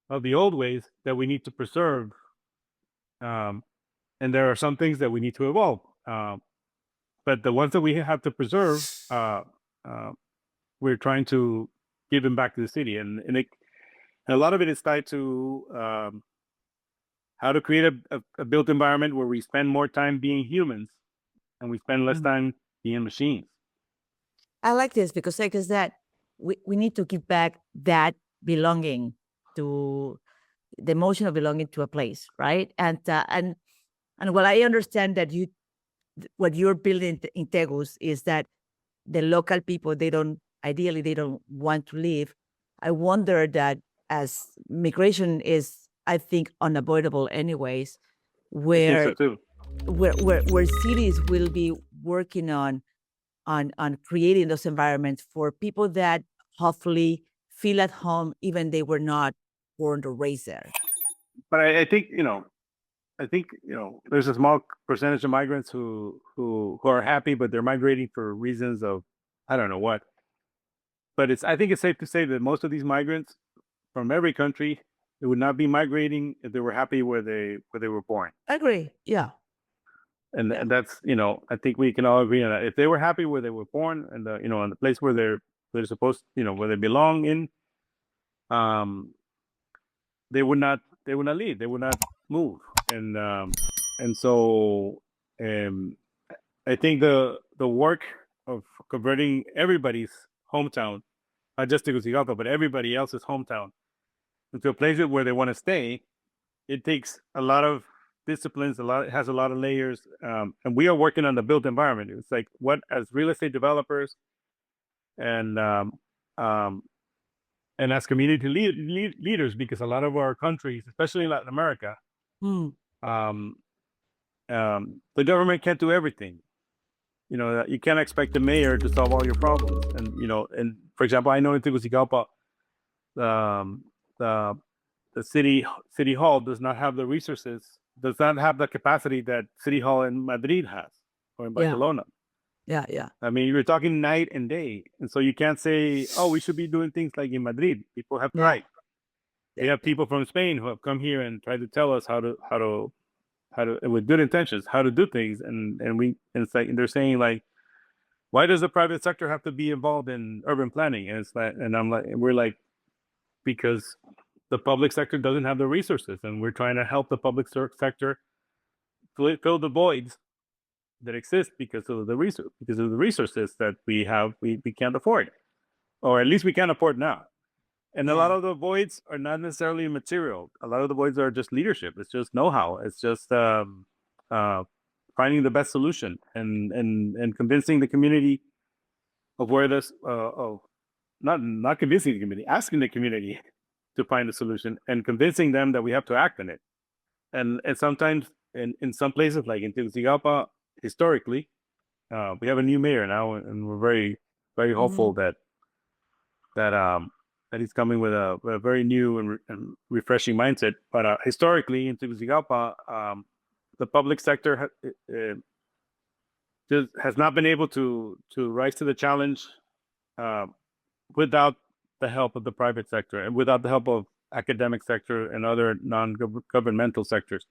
of the old ways that we need to preserve, and there are some things that we need to evolve. But the ones that we have to preserve, we're trying to give them back to the city, and a lot of it is tied to how to create a built environment where we spend more time being humans and we spend less time being machines. I like this because I guess that we need to give back that belonging to the emotion of belonging to a place, right? And what I understand that what you're building in Tegus is that the local people, they don't want to leave. I wonder that as migration is, I think, unavoidable anyways, where I think so too. where cities will be working on creating those environments for people that hopefully feel at home, even they were not born or raised there. But I think there's a small percentage of migrants who are happy, but they're migrating for reasons of I don't know what. But I think it's safe to say that most of these migrants from every country, they would not be migrating if they were happy where they were born. I agree. Yeah. And that's I think we can all agree on that. If they were happy where they were born and in the place where they're supposed where they belong in, they would not leave. They would not move. And so I think the work of converting everybody's hometown, not just Tegucigalpa, but everybody else's hometown, into a place where they want to stay, it takes a lot of disciplines. It has a lot of layers, and we are working on the built environment. It's like what as real estate developers and as community leaders, because a lot of our countries, especially in Latin America, the government can't do everything. You can't expect the mayor to solve all your problems. And for example, I know in Tegucigalpa, the city hall does not have the resources, does not have the capacity that city hall in Madrid has or in Barcelona. Yeah. I mean, you're talking night and day, and so you can't say, "Oh, we should be doing things like in Madrid." People have tried. We have people from Spain who have come here and tried to tell us how to with good intentions how to do things, and it's like they're saying like, why does the private sector have to be involved in urban planning? And it's like, and we're like, because the public sector doesn't have the resources, and we're trying to help the public sector fill the voids that exist because of the resources that we have. We can't afford, or at least we can't afford now. And a lot of the voids are not necessarily material. A lot of the voids are just leadership. It's just know-how. It's just finding the best solution and convincing the community of where this not convincing the community, asking the community to find a solution and convincing them that we have to act on it. And sometimes in some places like in Tegucigalpa, historically, we have a new mayor now, and we're very, very hopeful that he's coming with a very new and refreshing mindset. But historically in Tegucigalpa, the public sector just has not been able to rise to the challenge without the help of the private sector and without the help of academic sector and other non-governmental sectors.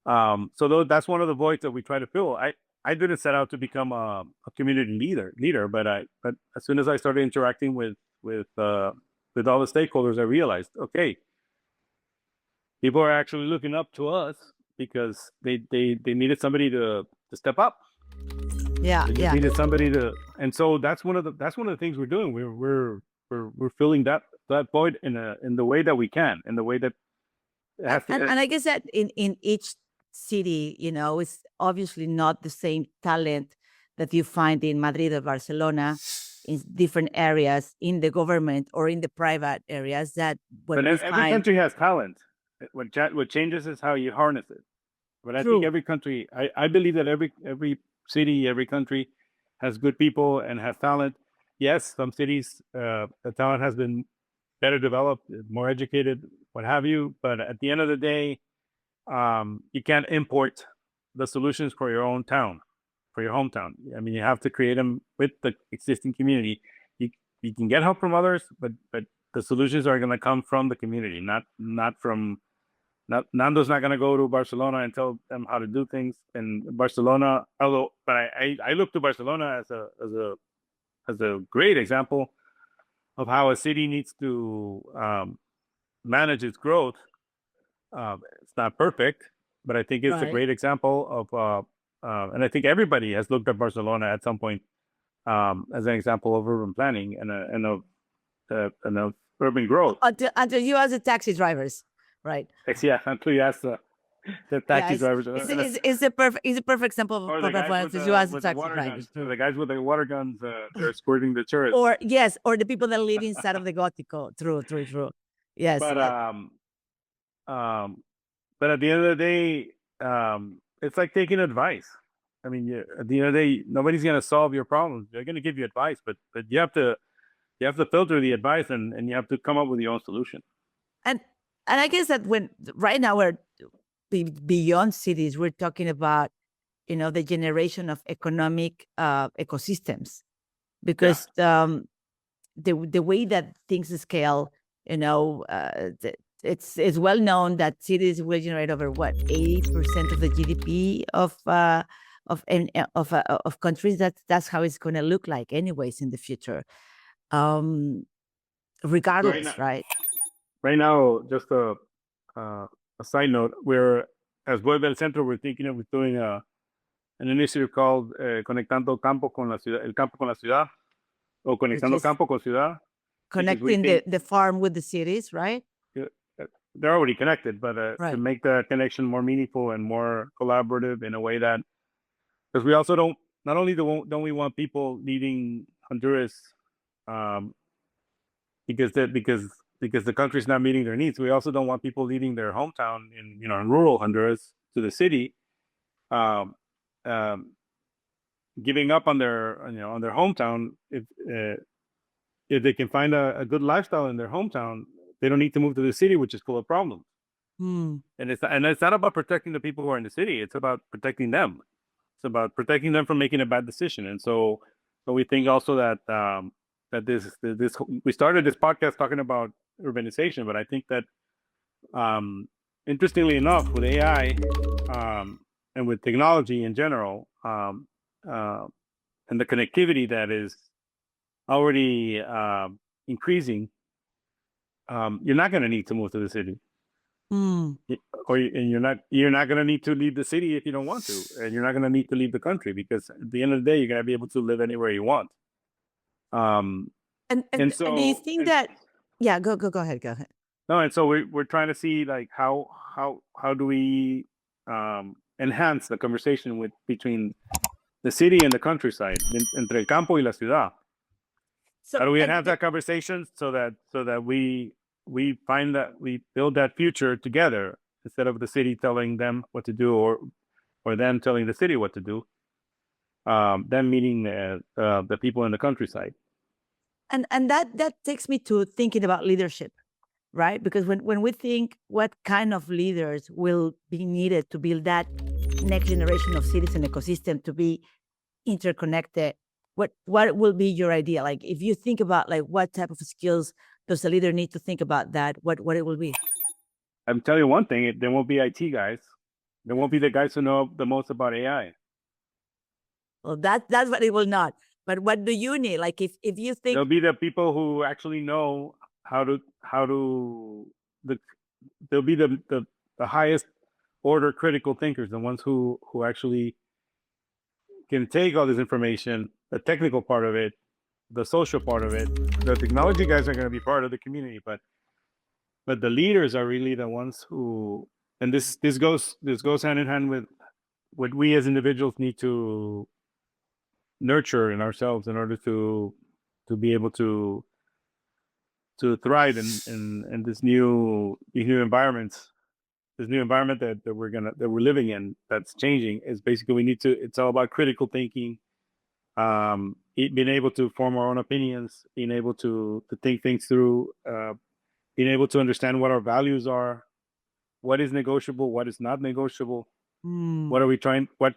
So that's one of the voids that we try to fill. I didn't set out to become a community leader, but as soon as I started interacting with all the stakeholders, I realized, okay, people are actually looking up to us because they needed somebody to step up. They needed somebody to, and so that's one of the things we're doing. We're filling that void in the way that we can, in the way that has to, and I guess that in each city, it's obviously not the same talent that you find in Madrid or Barcelona, in different areas in the government or in the private areas. But every country has talent. What changes is how you harness it. But I think True. every country, I believe that every city, every country has good people and has talent. Yes, some cities, the talent has been better developed, more educated, what have you. But at the end of the day, you can't import the solutions for your own town, for your hometown. I mean, you have to create them with the existing community. You you can get help from others, but the solutions are going to come from the community, not from. Not, Nando's not going to go to Barcelona and tell them how to do things. And Barcelona, although, but I look to Barcelona as a great example of how a city needs to manage its growth. It's not perfect, but I think it's a Right. great example of, and I think everybody has looked at Barcelona at some point as an example of urban planning and of urban growth. Until you as the taxi drivers, right? Yeah, until you ask the Yeah, taxi drivers it's a perfect example of or the guys performance is you as the with the taxi water guns drivers. too. The guys with the water guns, they're squirting the tourists. Or yes, or the people that live inside of the Gótico. True. Yes. But um, but at the end of the day, it's like taking advice. I mean, at the end of the day, nobody's gonna solve your problems. They're gonna give you advice, but you have to filter the advice and you have to come up with your own solution. and I guess that when right now we're beyond cities, we're talking about the generation of economic ecosystems because the way that things scale, it's well known that cities will generate over what 80% of the GDP of countries. That's how it's going to look like, anyways, in the future. Regardless, right? Right now, just a side note, we're as Vuelve Centro, we're thinking of doing an initiative called Conectando Campo con la Ciudad, el Campo con la Ciudad, or Which Conectando is Campo con Ciudad, because we connecting think the farm with the cities, right? they're already connected, but to Right. make the connection more meaningful and more collaborative in a way that, because we also not only don't we want people leaving Honduras um, because the country's not meeting their needs, we also don't want people leaving their hometown in rural Honduras to the city, um, um, giving up on their hometown if they can find a good lifestyle in their hometown, they don't need to move to the city, which is full of problems. Mm. And it's not about protecting the people who are in the city. It's about protecting them. It's about protecting them from making a bad decision. And so we think also that that this we started this podcast talking about urbanization, but I think that interestingly enough, with AI and with technology in general, and the connectivity that is already increasing, you're not going to need to move to the city. Mm. And you're not going to need to leave the city if you don't want to, and you're not going to need to leave the country, because at the end of the day, you're going to be able to live anywhere you want. And do you think that? Yeah, go ahead. No, and so we're trying to see like how do we enhance the conversation between the city and the countryside, entre el campo y la ciudad. So how do we enhance that conversation so that we find that we build that future together, instead of the city telling them what to do, or them telling the city what to do, them meeting the people in the countryside. And that takes me to thinking about leadership, right? Because when we think what kind of leaders will be needed to build that next generation of cities and ecosystem to be interconnected, what will be your idea? Like, if you think about like what type of skills does a leader need to think about that, what it will be? I'm telling you one thing: there won't be IT guys. There won't be the guys who know the most about AI. Well, that's what it will not. But what do you need? Like, if you think there'll be the people who actually know how to they'll be the highest order critical thinkers, the ones who actually can take all this information, the technical part of it, the social part of it. The technology guys are going to be part of the community, but the leaders are really the ones who, and this goes hand in hand with what we as individuals need to nurture in ourselves in order to be able to thrive in these new environments. environment that we're living in that's changing is basically it's all about critical thinking, being able to form our own opinions, being able to think things through, being able to understand what our values are, what is negotiable, what is not negotiable, what are we trying, what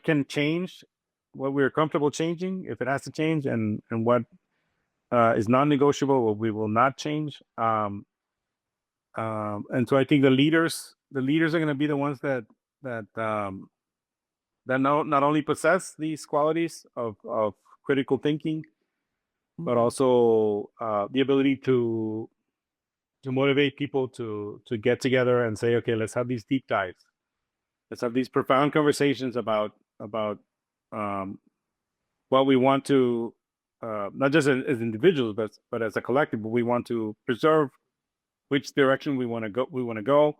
can change, what we're comfortable changing if it has to change, and what is non-negotiable, what we will not change. And so I think the leaders are going to be the ones that not only possess these qualities of critical thinking, but also the ability to motivate people to get together and say, okay, let's have these deep dives, let's have these profound conversations about what we want to, not just as individuals, but as a collective. But we want to preserve which direction we want to go.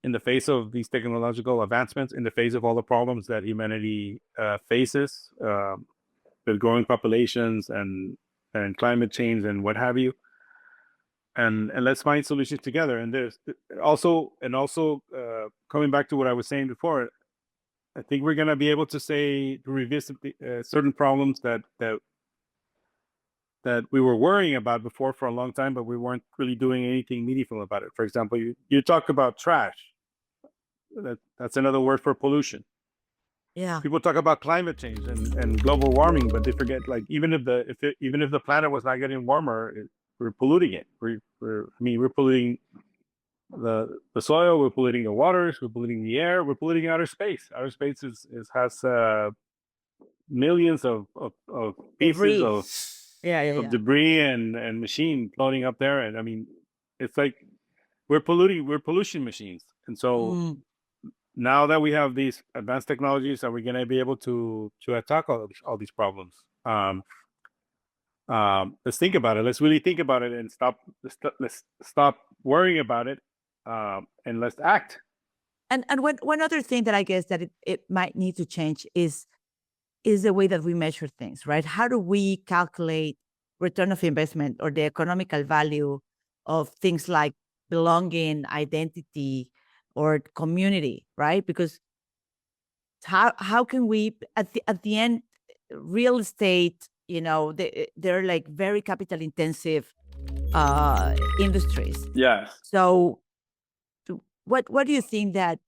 In the face of these technological advancements, in the face of all the problems that humanity faces, with growing populations and climate change and what have you, and let's find solutions together. And there's also coming back to what I was saying before, I think we're going to be able to revisit certain problems that we were worrying about before for a long time, but we weren't really doing anything meaningful about it. For example, you talk about trash. That's another word for pollution. Yeah. People talk about climate change and global warming, but they forget, like, even if the planet was not getting warmer, we're polluting it. We're polluting the soil, we're polluting the waters, we're polluting the air, we're polluting outer space. Outer space has millions of pieces of debris and machine floating up there, and I mean, it's like we're pollution machines. And so now that we have these advanced technologies, are we going to be able to attack all these problems? Let's think about it. Let's really think about it and let's stop worrying about it, and let's act. And one other thing that I guess that it might need to change is the way that we measure things, right? How do we calculate return of investment or the economical value of things like belonging, identity, or community, right? Because how can we at the end, real estate, they're like very capital intensive industries. Yes. So what do you think that?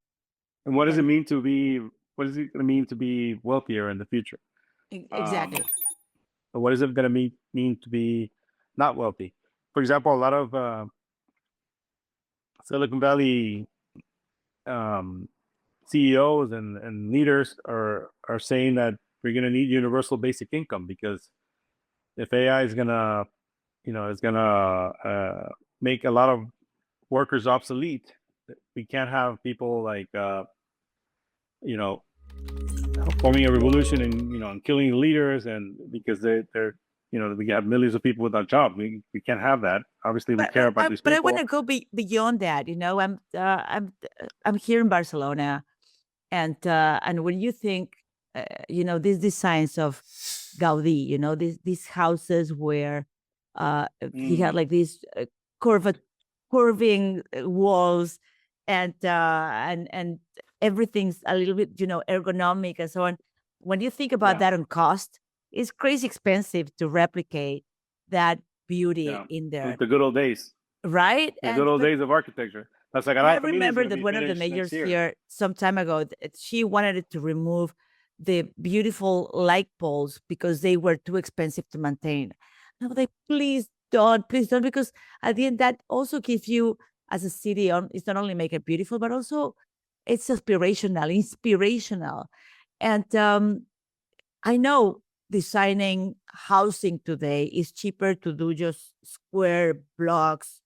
And what does it mean to be? What is it going to mean to be wealthier in the future? Exactly. What is it going to mean to be not wealthy? For example, a lot of Silicon Valley CEOs and leaders are saying that we're going to need universal basic income, because if AI is gonna make a lot of workers obsolete, we can't have people like forming a revolution and killing leaders, and because they're we have millions of people without jobs. We can't have that. Obviously, we care about these people. But I want to go beyond that. I'm here in Barcelona, and when you think, these designs of Gaudí, these houses where he had like these curving walls, and everything's a little bit ergonomic and so on. When you think about that on cost, it's crazy expensive to replicate that beauty in there. Like the good old days, right? The good old days of architecture. That's like, I remember that one of the mayors here some time ago, she wanted to remove the beautiful light poles because they were too expensive to maintain. No, please don't, because at the end that also gives you as a city it's not only make it beautiful, but also it's inspirational. And I know designing housing today is cheaper to do just square blocks,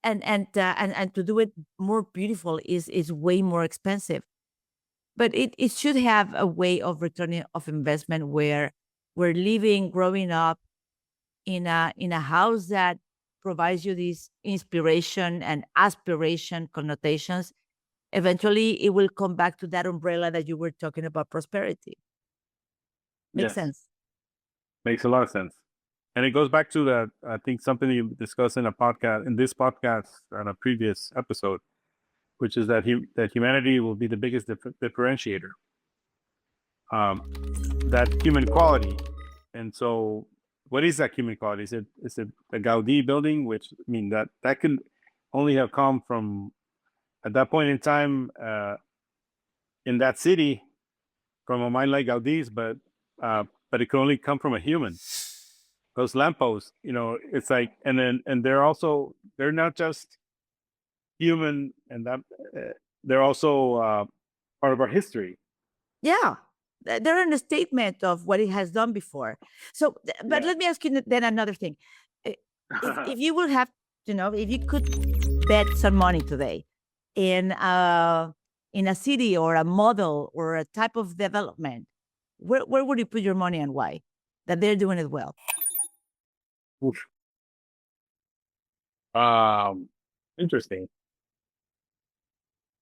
and to do it more beautiful is way more expensive. But it should have a way of returning of investment where we're growing up in a house that provides you this inspiration and aspiration connotations. Eventually, it will come back to that umbrella that you were talking about, prosperity. Makes sense. Makes a lot of sense. And it goes back to that, I think, something you discussed in this podcast on a previous episode, which is that humanity will be the biggest differentiator. That human quality. And so, what is that human quality? Is it a Gaudi building, which I mean that can only have come from at that point in time in that city from a mind like Gaudi's, but it can only come from a human. Those lampposts, it's like, and they're not just human, and that they're also part of our history. Yeah, they're in a statement of what it has done before. So, but let me ask you then another thing. If you will have, if you could bet some money today in a city or a model or a type of development, where would you put your money and why? That they're doing it well. Oof. Interesting.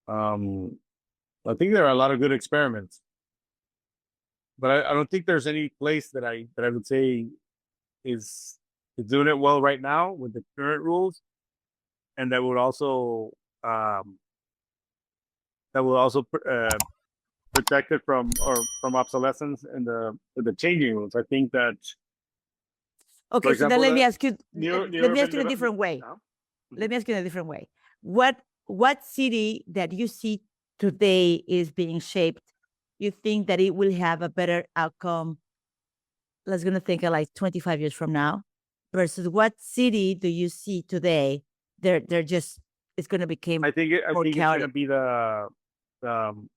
I think there are a lot of good experiments, but I don't think there's any place that I would say is doing it well right now with the current rules, and that would also protect it from obsolescence and the changing rules. I think that. Okay, so then let me ask you. Let me ask you in a different way. Let me ask you in a different way. What city that you see today is being shaped, you think that it will have a better outcome? Let's gonna think of like 25 years from now, versus what city do you see today? They're just it's gonna become. I think it's gonna be the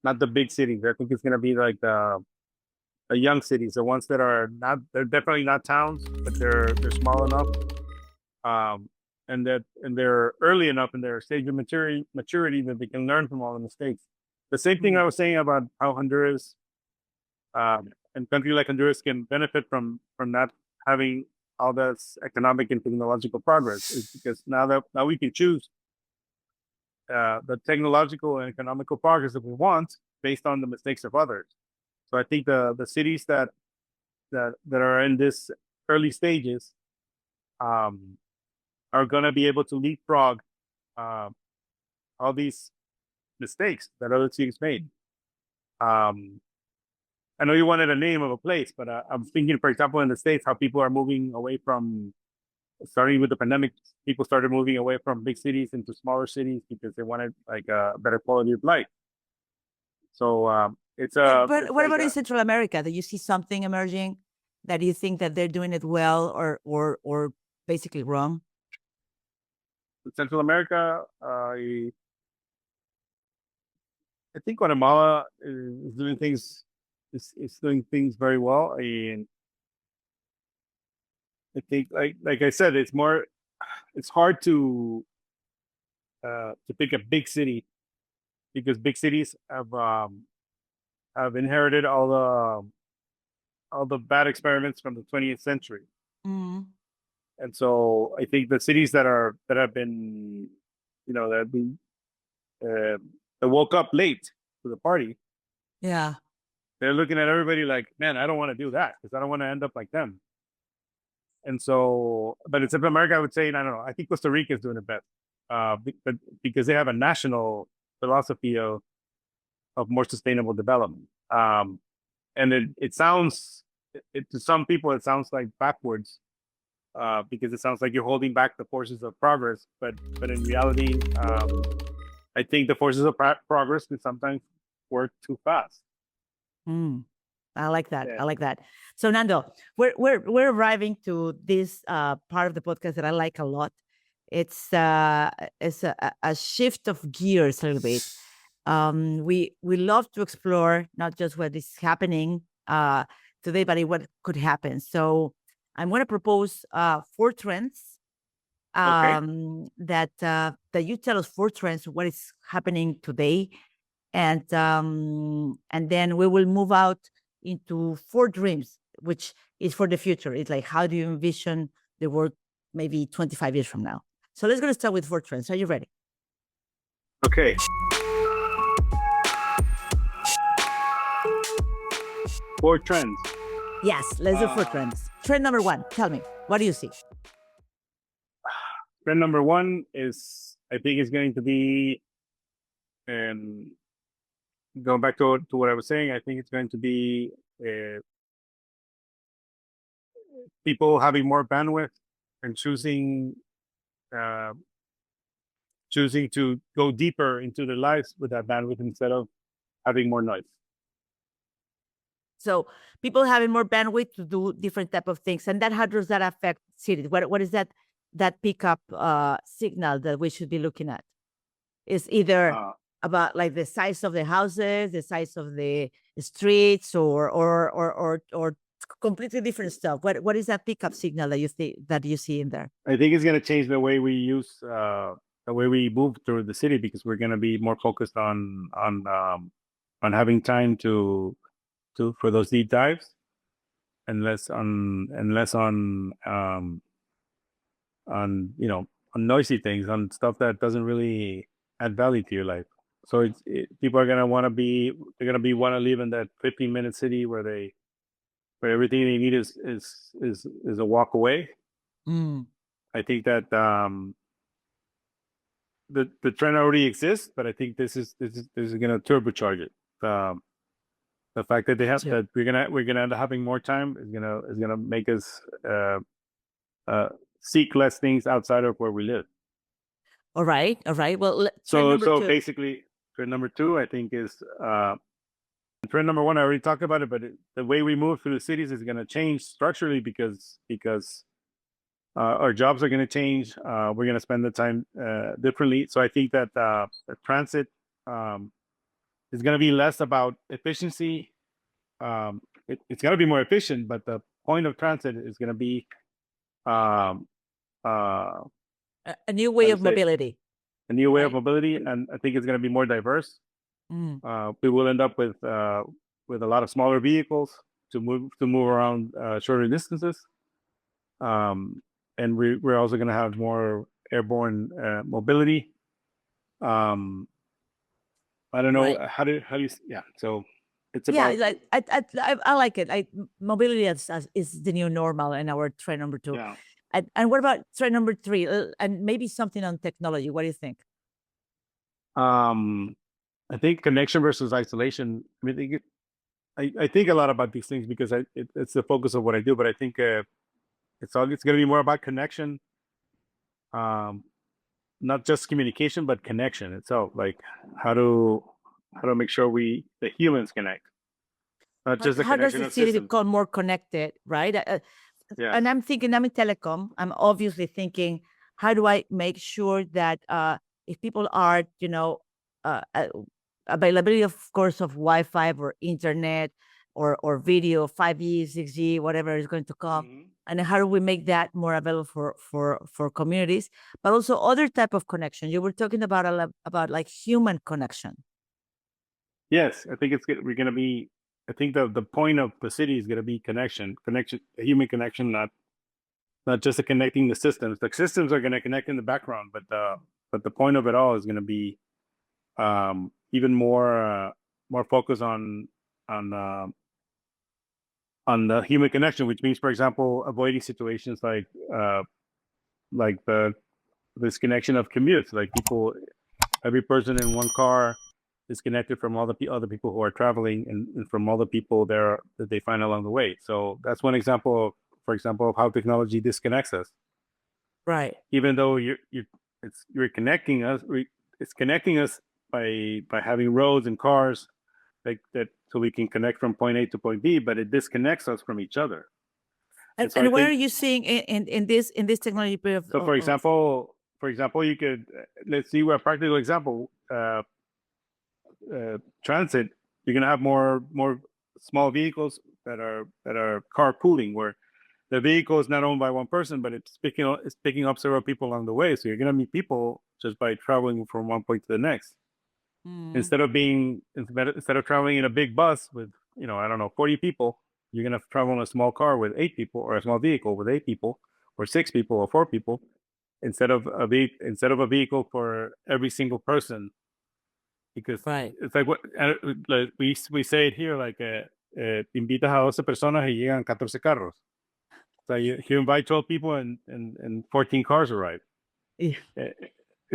not the big cities. I think it's gonna be like the young cities, the ones that are not. They're definitely not towns, but they're small enough. And they're early enough in their stage of maturity that they can learn from all the mistakes. The same thing I was saying about how Honduras and countries like Honduras can benefit from not having all this economic and technological progress, is because now we can choose the technological and economical progress that we want based on the mistakes of others. So I think the cities that are in this early stages are going to be able to leapfrog all these mistakes that other cities made. I know you wanted a name of a place, but I'm thinking, for example, in the States, how people are moving away from, starting with the pandemic, people started moving away from big cities into smaller cities because they wanted like a better quality of life. So it's a. But what about in Central America? Do you see something emerging that you think that they're doing it well or basically wrong? Central America, I think Guatemala is doing things very well. And I think, like I said, it's hard to pick a big city, because big cities have inherited all the bad experiments from the 20th century. Mm-hmm. And so I think the cities that have been, that woke up late to the party. Yeah. They're looking at everybody like, man, I don't want to do that because I don't want to end up like them. And so, but in Central America, I would say, I don't know, I think Costa Rica is doing it best, but because they have a national philosophy of more sustainable development. And it sounds, to some people, it sounds like backwards, because it sounds like you're holding back the forces of progress. But in reality, I think the forces of progress can sometimes work too fast. I like that. Yeah. I like that. So Nando, we're arriving to this part of the podcast that I like a lot. It's a shift of gears a little bit. We love to explore not just what is happening today, but what could happen. So I'm going to propose 4 trends. That you tell us 4 trends, what is happening today, and then we will move out into 4 dreams, which is for the future. It's like, how do you envision the world maybe 25 years from now? So let's go to start with 4 trends. Are you ready? Okay. 4 trends. Yes, let's do 4 trends. Trend number 1, tell me, what do you see? Trend number 1 is, I think, is going to be And going back to what I was saying, I think it's going to be people having more bandwidth and uh, choosing to go deeper into their lives with that bandwidth instead of having more noise. So people having more bandwidth to do different type of things, and that how does that affect cities? What is that pickup signal that we should be looking at? Is either about like the size of the houses, the size of the streets, or completely different stuff. What is that pickup signal that you see in there? I think it's going to change the way we use the way we move through the city, because we're going to be more focused on having time for those deep dives, and less on on noisy things, on stuff that doesn't really add value to your life. So people are going to want to live in that 15-minute city where everything they need is a walk away. I think that the trend already exists, but I think this is going to turbocharge it. The fact that that we're gonna end up having more time is gonna make us seek less things outside of where we live. All right. Well, so basically, trend number 2, I think, is trend number 1. I already talked about it, but the way we move through the cities is going to change structurally because our jobs are going to change. We're going to spend the time differently. So I think that the transit is going to be less about efficiency. It's going to be more efficient, but the point of transit is going to be a new way of mobility. A new way of mobility, and I think it's going to be more diverse. We will end up with a lot of smaller vehicles to move around shorter distances. And we're also going to have more airborne mobility. I don't know how do you so it's about I like it. Mobility is the new normal in our trend number 2. And what about trend number 3? And maybe something on technology. What do you think? I think connection versus isolation. I mean, I think a lot about these things because it's the focus of what I do. But I think it's going to be more about connection, not just communication, but connection itself. Like how to make sure the humans connect, not just the how connection. How does the city become more connected, right? And I'm in telecom. I'm obviously thinking, how do I make sure that if people are, availability, of course, of Wi-Fi or internet or video, 5G, 6G, whatever is going to come, and how do we make that more available for communities, but also other type of connection? You were talking about like human connection. Yes, I think we're going to be. I think the point of the city is going to be connection, human connection, not just connecting the systems. The systems are going to connect in the background, but the point of it all is going to be even more focus on the human connection, which means, for example, avoiding situations like this connection of commutes, like every person in one car is connected from all the other people who are traveling and from all the people there that they find along the way. So that's one example, of how technology disconnects us. Right. Even though you're connecting us, it's connecting us by having roads and cars like that, so we can connect from point A to point B, but it disconnects us from each other. And what are you seeing in this technology period? So, for example, you could let's see a practical example. Transit, you're gonna have more small vehicles that are carpooling, where the vehicle is not owned by one person, but it's picking up several people along the way. So you're gonna meet people just by traveling from one point to the next. Instead of traveling in a big bus with 40 people, you're gonna travel in a small car with 8 people, or a small vehicle with 8 people, or 6 people, or 4 people, instead of a vehicle for every single person. Because it's like what we say it here, like invitas a 12 personas y llegan 14 carros. So you invite 12 people and 14 cars arrive. It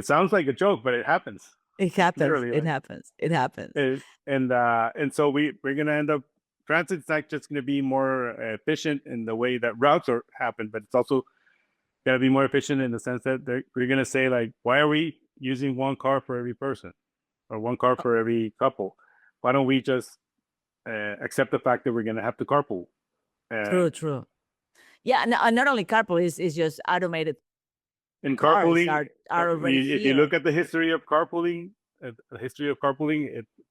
sounds like a joke, but it happens. It happens. Literally, It happens. It happens. And so we're going to end up, transit's not just going to be more efficient in the way that routes are happen, but it's also going to be more efficient in the sense that we're going to say, like, why are we using one car for every person or one car for every couple? Why don't we just accept the fact that we're going to have to carpool? True. Yeah, not only carpool, is just automated. And cars carpooling, are already if you here. look at the history of carpooling,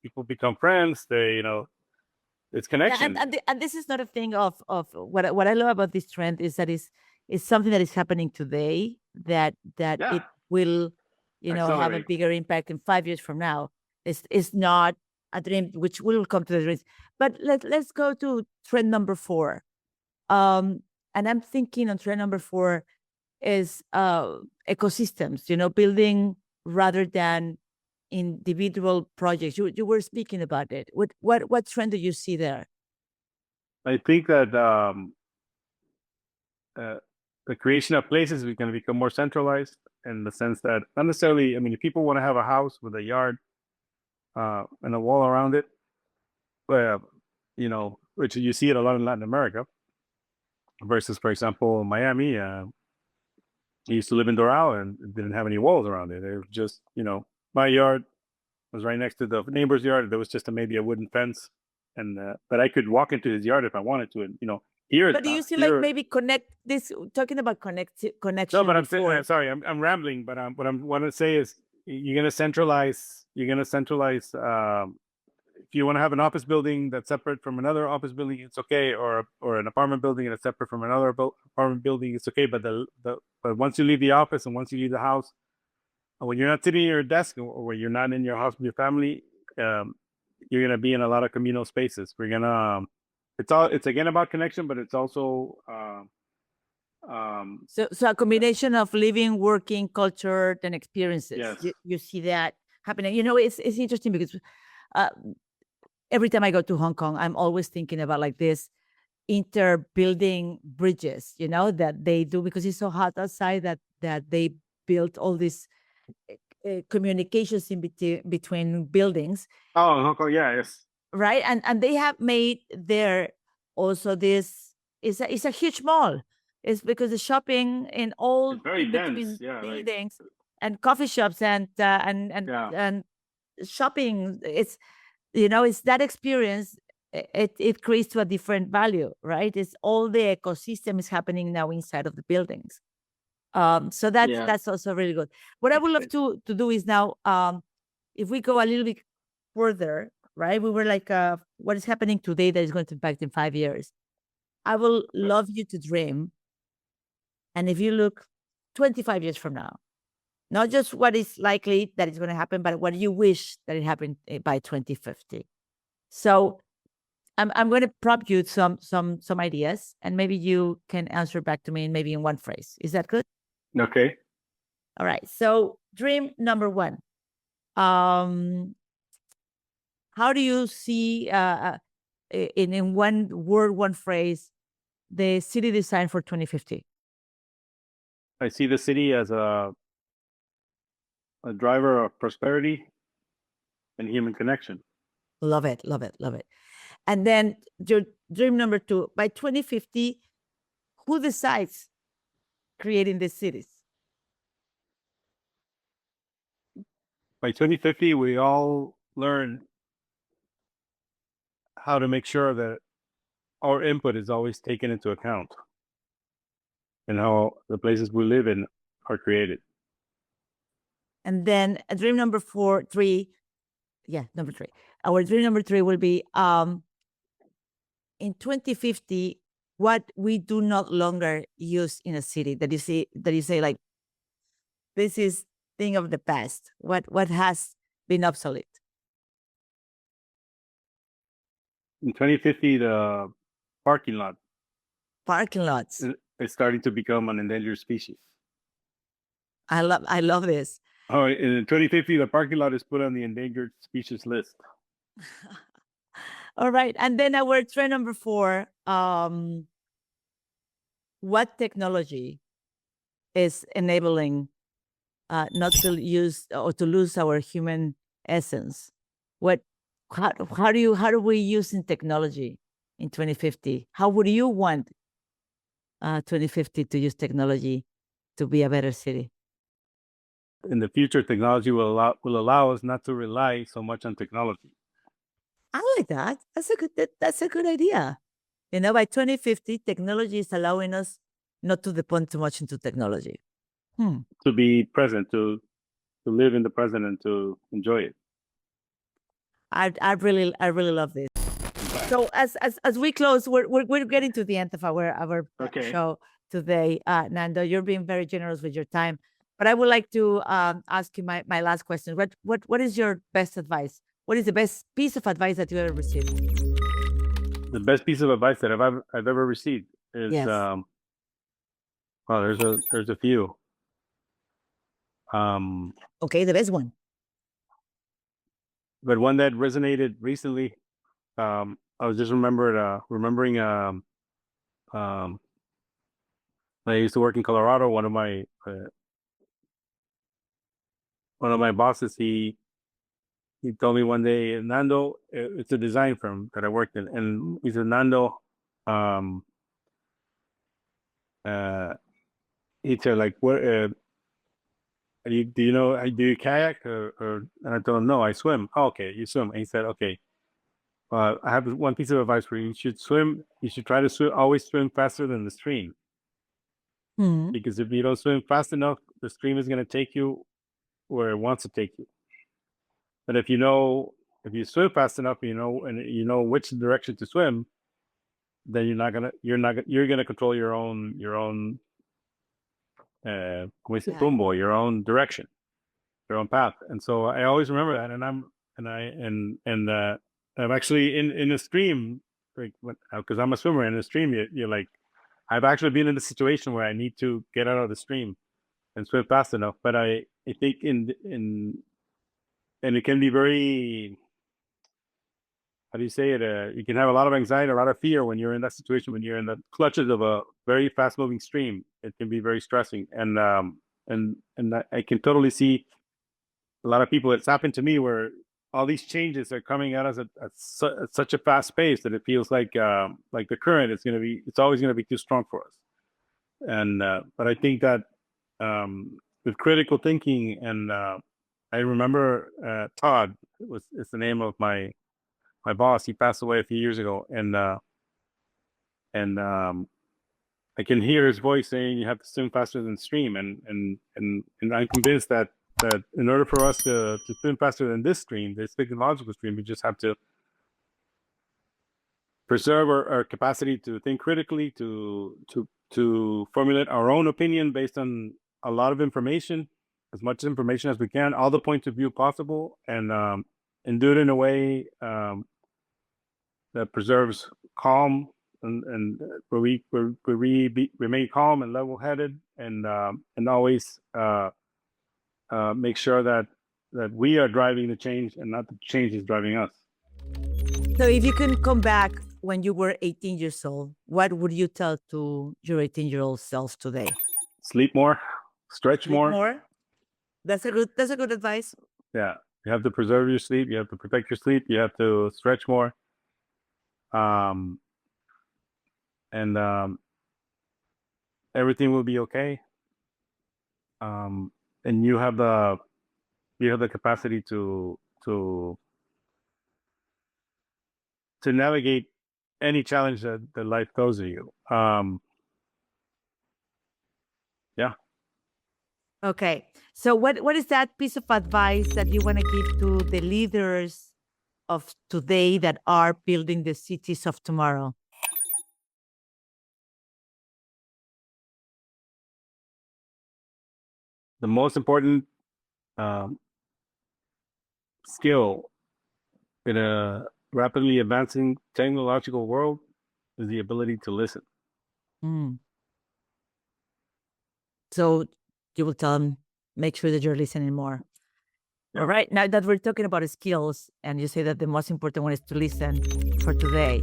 people become friends. It's connection. Yeah, and this is not a thing of what I love about this trend is that is something that is happening today that Yeah. it will have a bigger impact in 5 years from now. It's not a dream, which will come to the dreams. But let's go to trend number 4. And I'm thinking on trend number 4 is ecosystems. Building rather than individual projects. You were speaking about it. What trend do you see there? I think that the creation of places is going to become more centralized in the sense that not necessarily. I mean, if people want to have a house with a yard and a wall around it, which you see it a lot in Latin America, versus, for example, Miami. I used to live in Doral and it didn't have any walls around it. It was just, my yard was right next to the neighbor's yard. There was just maybe a wooden fence, and but I could walk into his yard if I wanted to. And here. But do you see like maybe connect this? Talking about connection. No, but I'm sorry. I'm rambling. But what I want to say is you're going to centralize. If you want to have an office building that's separate from another office building, it's okay, or an apartment building that's separate from another apartment building, it's okay. But but once you leave the office and once you leave the house, when you're not sitting at your desk or when you're not in your house with your family, you're gonna be in a lot of communal spaces. We're gonna it's again about connection, but it's also so a combination of living, working, culture, and experiences. Yes. You see that happening. It's interesting because every time I go to Hong Kong, I'm always thinking about like this inter-building bridges, that they do because it's so hot outside that they built all these communications in between buildings. Oh, in Hong Kong, yeah, yes. Right, and they have made there also this is a huge mall. It's because the shopping in all between buildings and coffee shops and shopping. It's it's that experience. It creates to a different value, right? It's all the ecosystem is happening now inside of the buildings. So that's also really good. What I would love to do is now, if we go a little bit further, right? We were like, what is happening today that is going to impact in 5 years? I will love you to dream. And if you look 25 years from now, not just what is likely that is going to happen, but what you wish that it happened by 2050. So I'm going to prompt you some ideas, and maybe you can answer back to me maybe in one phrase. Is that good? Okay. All right. So dream number 1. How do you see in one word, one phrase, the city design for 2050? I see the city as a driver of prosperity and human connection. Love it. And then your dream number 2, by 2050, who decides creating these cities? By 2050, we all learn how to make sure that our input is always taken into account and how the places we live in are created. And then dream number 3. Number 3. Our dream number 3 will be in 2050, what we do not longer use in a city that you say like, this is thing of the past. What has been obsolete? In 2050, the parking lots is starting to become an endangered species. I love this. Oh, in 2050, the parking lot is put on the endangered species list. All right. And then our trend number 4, what technology is enabling not to use or to lose our human essence. How do we use in technology in 2050? How would you want 2050 to use technology to be a better city? In the future, technology will allow us not to rely so much on technology. I like that. That's a good idea. You know, by 2050, technology is allowing us not to depend too much into technology. To be present, to live in the present and to enjoy it. I really love this. So as we close, we're getting to the end of our show today. Nando, you're being very generous with your time. But I would like to ask you my last question. What is your best advice? What is the best piece of advice that you ever received? The best piece of advice that I've ever received is Yes. well, there's a few. Okay, the best one. But one that resonated recently, I was just remembering I used to work in Colorado. One of my bosses, he told me one day, Nando, it's a design firm that I worked in, and he said, Nando, he said, like, what do you kayak or and I told him, no, I swim. Oh, okay, you swim. And he said, okay, I have one piece of advice for you. You should swim. You should try to always swim faster than the stream. Because if you don't swim fast enough, the stream is going to take you where it wants to take you. But if you swim fast enough, and you know which direction to swim, then you're gonna control your own rumbo, your own direction, your own path. And so I always remember that. And I'm actually in a stream, like, because I'm a swimmer in a stream. You're like, I've actually been in a situation where I need to get out of the stream and swim fast enough. But I think and it can be very, how do you say it? You can have a lot of anxiety, a lot of fear when you're in that situation, when you're in the clutches of a very fast moving stream. It can be very stressing. And I can totally see a lot of people. It's happened to me where all these changes are coming at us at such a fast pace that it feels like the current it's always going to be too strong for us. And but I think that with critical thinking, and I remember Todd is the name of my boss. He passed away a few years ago, and I can hear his voice saying you have to swim faster than stream, and I'm convinced that in order for us to swim faster than this stream, this technological stream, we just have to preserve our capacity to think critically, to formulate our own opinion based on a lot of information, as much information as we can, all the points of view possible, and do it in a way that preserves calm and where we remain calm and level-headed, and always make sure that we are driving the change and not the change is driving us. So if you can come back when you were 18 years old, what would you tell to your 18-year-old self today? Sleep more, stretch more. That's a good advice. Yeah, you have to preserve your sleep. You have to protect your sleep. You have to stretch more. And everything will be okay. And you have the capacity to navigate any challenge that life throws at you. Yeah. Okay. So what is that piece of advice that you want to give to the leaders of today that are building the cities of tomorrow? The most important skill in a rapidly advancing technological world is the ability to listen. So you will tell them, make sure that you're listening more. Yeah. All right. Now that we're talking about skills, and you say that the most important one is to listen for today,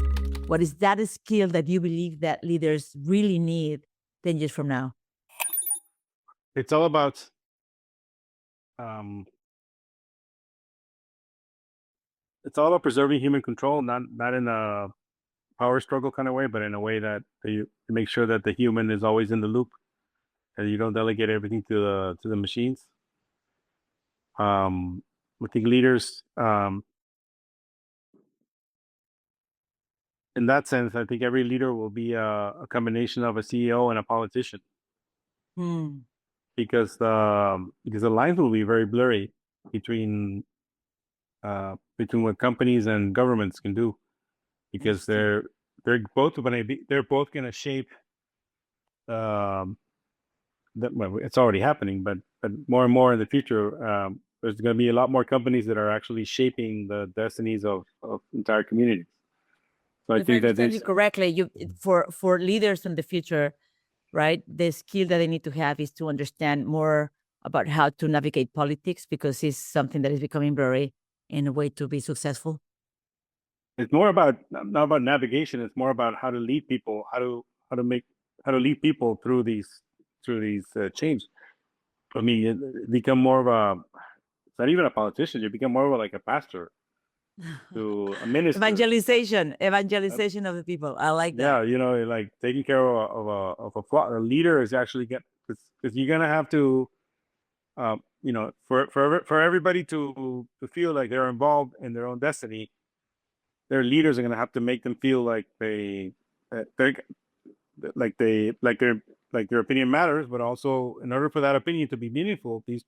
what is that skill that you believe that leaders really need 10 years from now? It's all about it's all about preserving human control, not in a power struggle kind of way, but in a way that you make sure that the human is always in the loop, and you don't delegate everything to the machines. I think leaders, in that sense, I think every leader will be a combination of a CEO and a politician, because the lines will be very blurry between what companies and governments can do, because they're both going to shape. Well, it's already happening, but more and more in the future, there's going to be a lot more companies that are actually shaping the destinies of entire communities. So I If I think that understand you correctly, for leaders in the future, right, the skill that they need to have is to understand more about how to navigate politics, because it's something that is becoming blurry in a way to be successful. it's more about not about navigation. It's more about how to lead people, how to lead people through these change. I mean, you become more of a. It's not even a politician. You become more of like a pastor to a minister. Evangelization of the people. I like that. Yeah, like taking care of a flock. A leader is actually because you're gonna have to, for everybody to feel like they're involved in their own destiny. Their leaders are gonna have to make them feel like they're like their opinion matters, but also in order for that opinion to be meaningful, the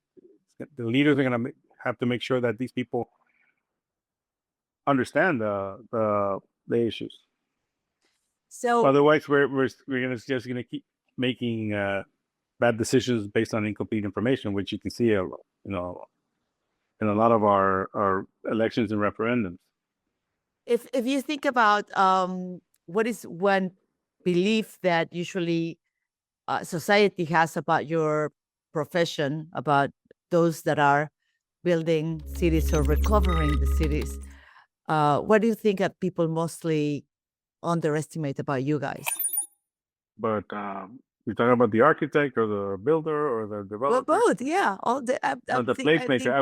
leaders are gonna have to make sure that these people understand the issues. So otherwise, we're just gonna keep making bad decisions based on incomplete information, which you can see, in a lot of our elections and referendums. if you think about what is one belief that usually society has about your profession, about those that are building cities or recovering the cities, what do you think that people mostly underestimate about you guys? But you're talking about the architect or the builder or the Well, developer? both, yeah. All the The placemaker.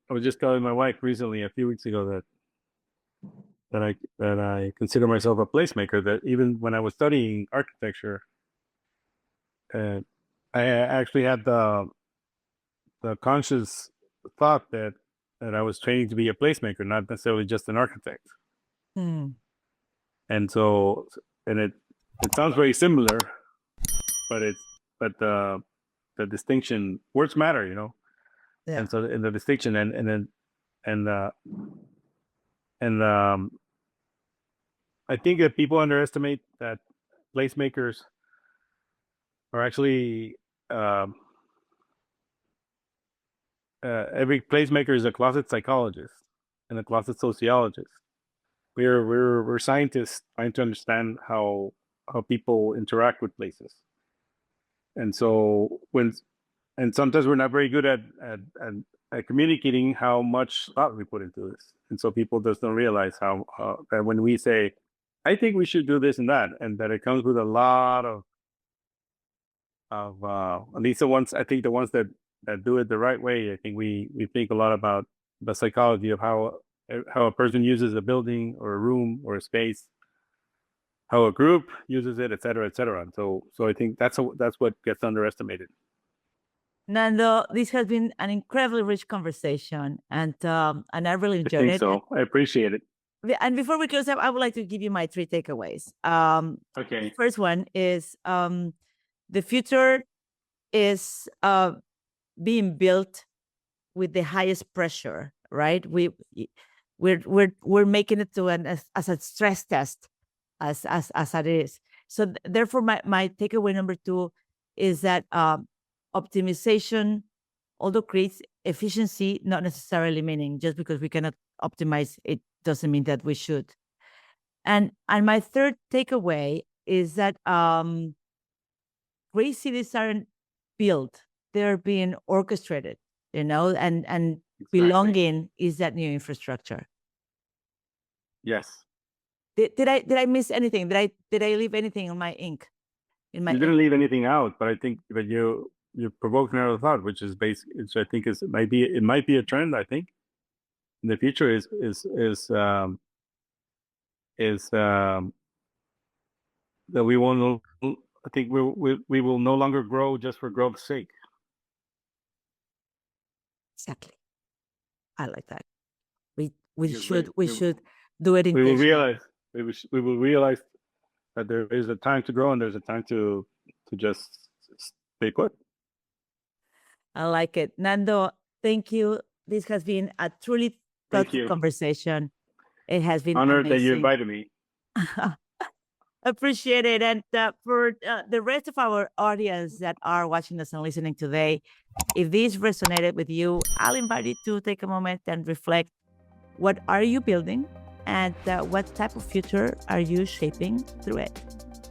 I was just telling my wife recently, a few weeks ago, that I consider myself a placemaker. That even when I was studying architecture, I actually had the conscious thought that I was training to be a placemaker, not necessarily just an architect. And so, it sounds very similar, but the distinction, words matter, Yeah. And so in the distinction, and I think that people underestimate that placemakers are actually, every placemaker is a closet psychologist and a closet sociologist. We're scientists trying to understand how people interact with places, and so sometimes we're not very good at communicating how much thought we put into this, and so people just don't realize how that when we say, I think we should do this and that it comes with a lot of at least the ones that do it the right way. I think we think a lot about the psychology of how a person uses a building or a room or a space, how a group uses it, et cetera, et cetera. And so I think that's what gets underestimated. Nando, this has been an incredibly rich conversation, and I really enjoyed it. So I appreciate it. And before we close up, I would like to give you my 3 takeaways. Okay. The first one is the future is being built with the highest pressure, right? We're making it to as a stress test as it is. So therefore, my takeaway number 2 is that optimization, although creates efficiency, not necessarily meaning just because we cannot optimize, it doesn't mean that we should. And my third takeaway is that great cities aren't built; they're being orchestrated. And exactly. Belonging is that new infrastructure. Yes. Did I miss anything? Did I leave anything on my ink? You didn't leave anything out, but I think that provoked another thought, which is basic, which I think it might be a trend. I think in the future is that we won't. I think we will no longer grow just for growth's sake. Exactly. I like that. We Because should do it we will intentionally. we will realize that there is a time to grow and there's a time to just stay put. I like it. Nando, thank you. This has been a truly Thank thoughtful you. conversation. It has been Honored that you amazing. invited me. Appreciate it. And for the rest of our audience that are watching us and listening today, if this resonated with you, I'll invite you to take a moment and reflect. What are you building? And what type of future are you shaping through it?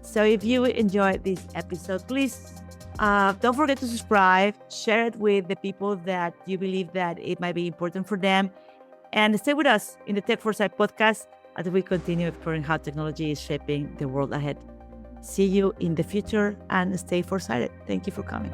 So if you enjoyed this episode, please don't forget to subscribe, share it with the people that you believe that it might be important for them, and stay with us in the Tech4sight podcast as we continue exploring how technology is shaping the world ahead. See you in the future and stay foresighted. Thank you for coming.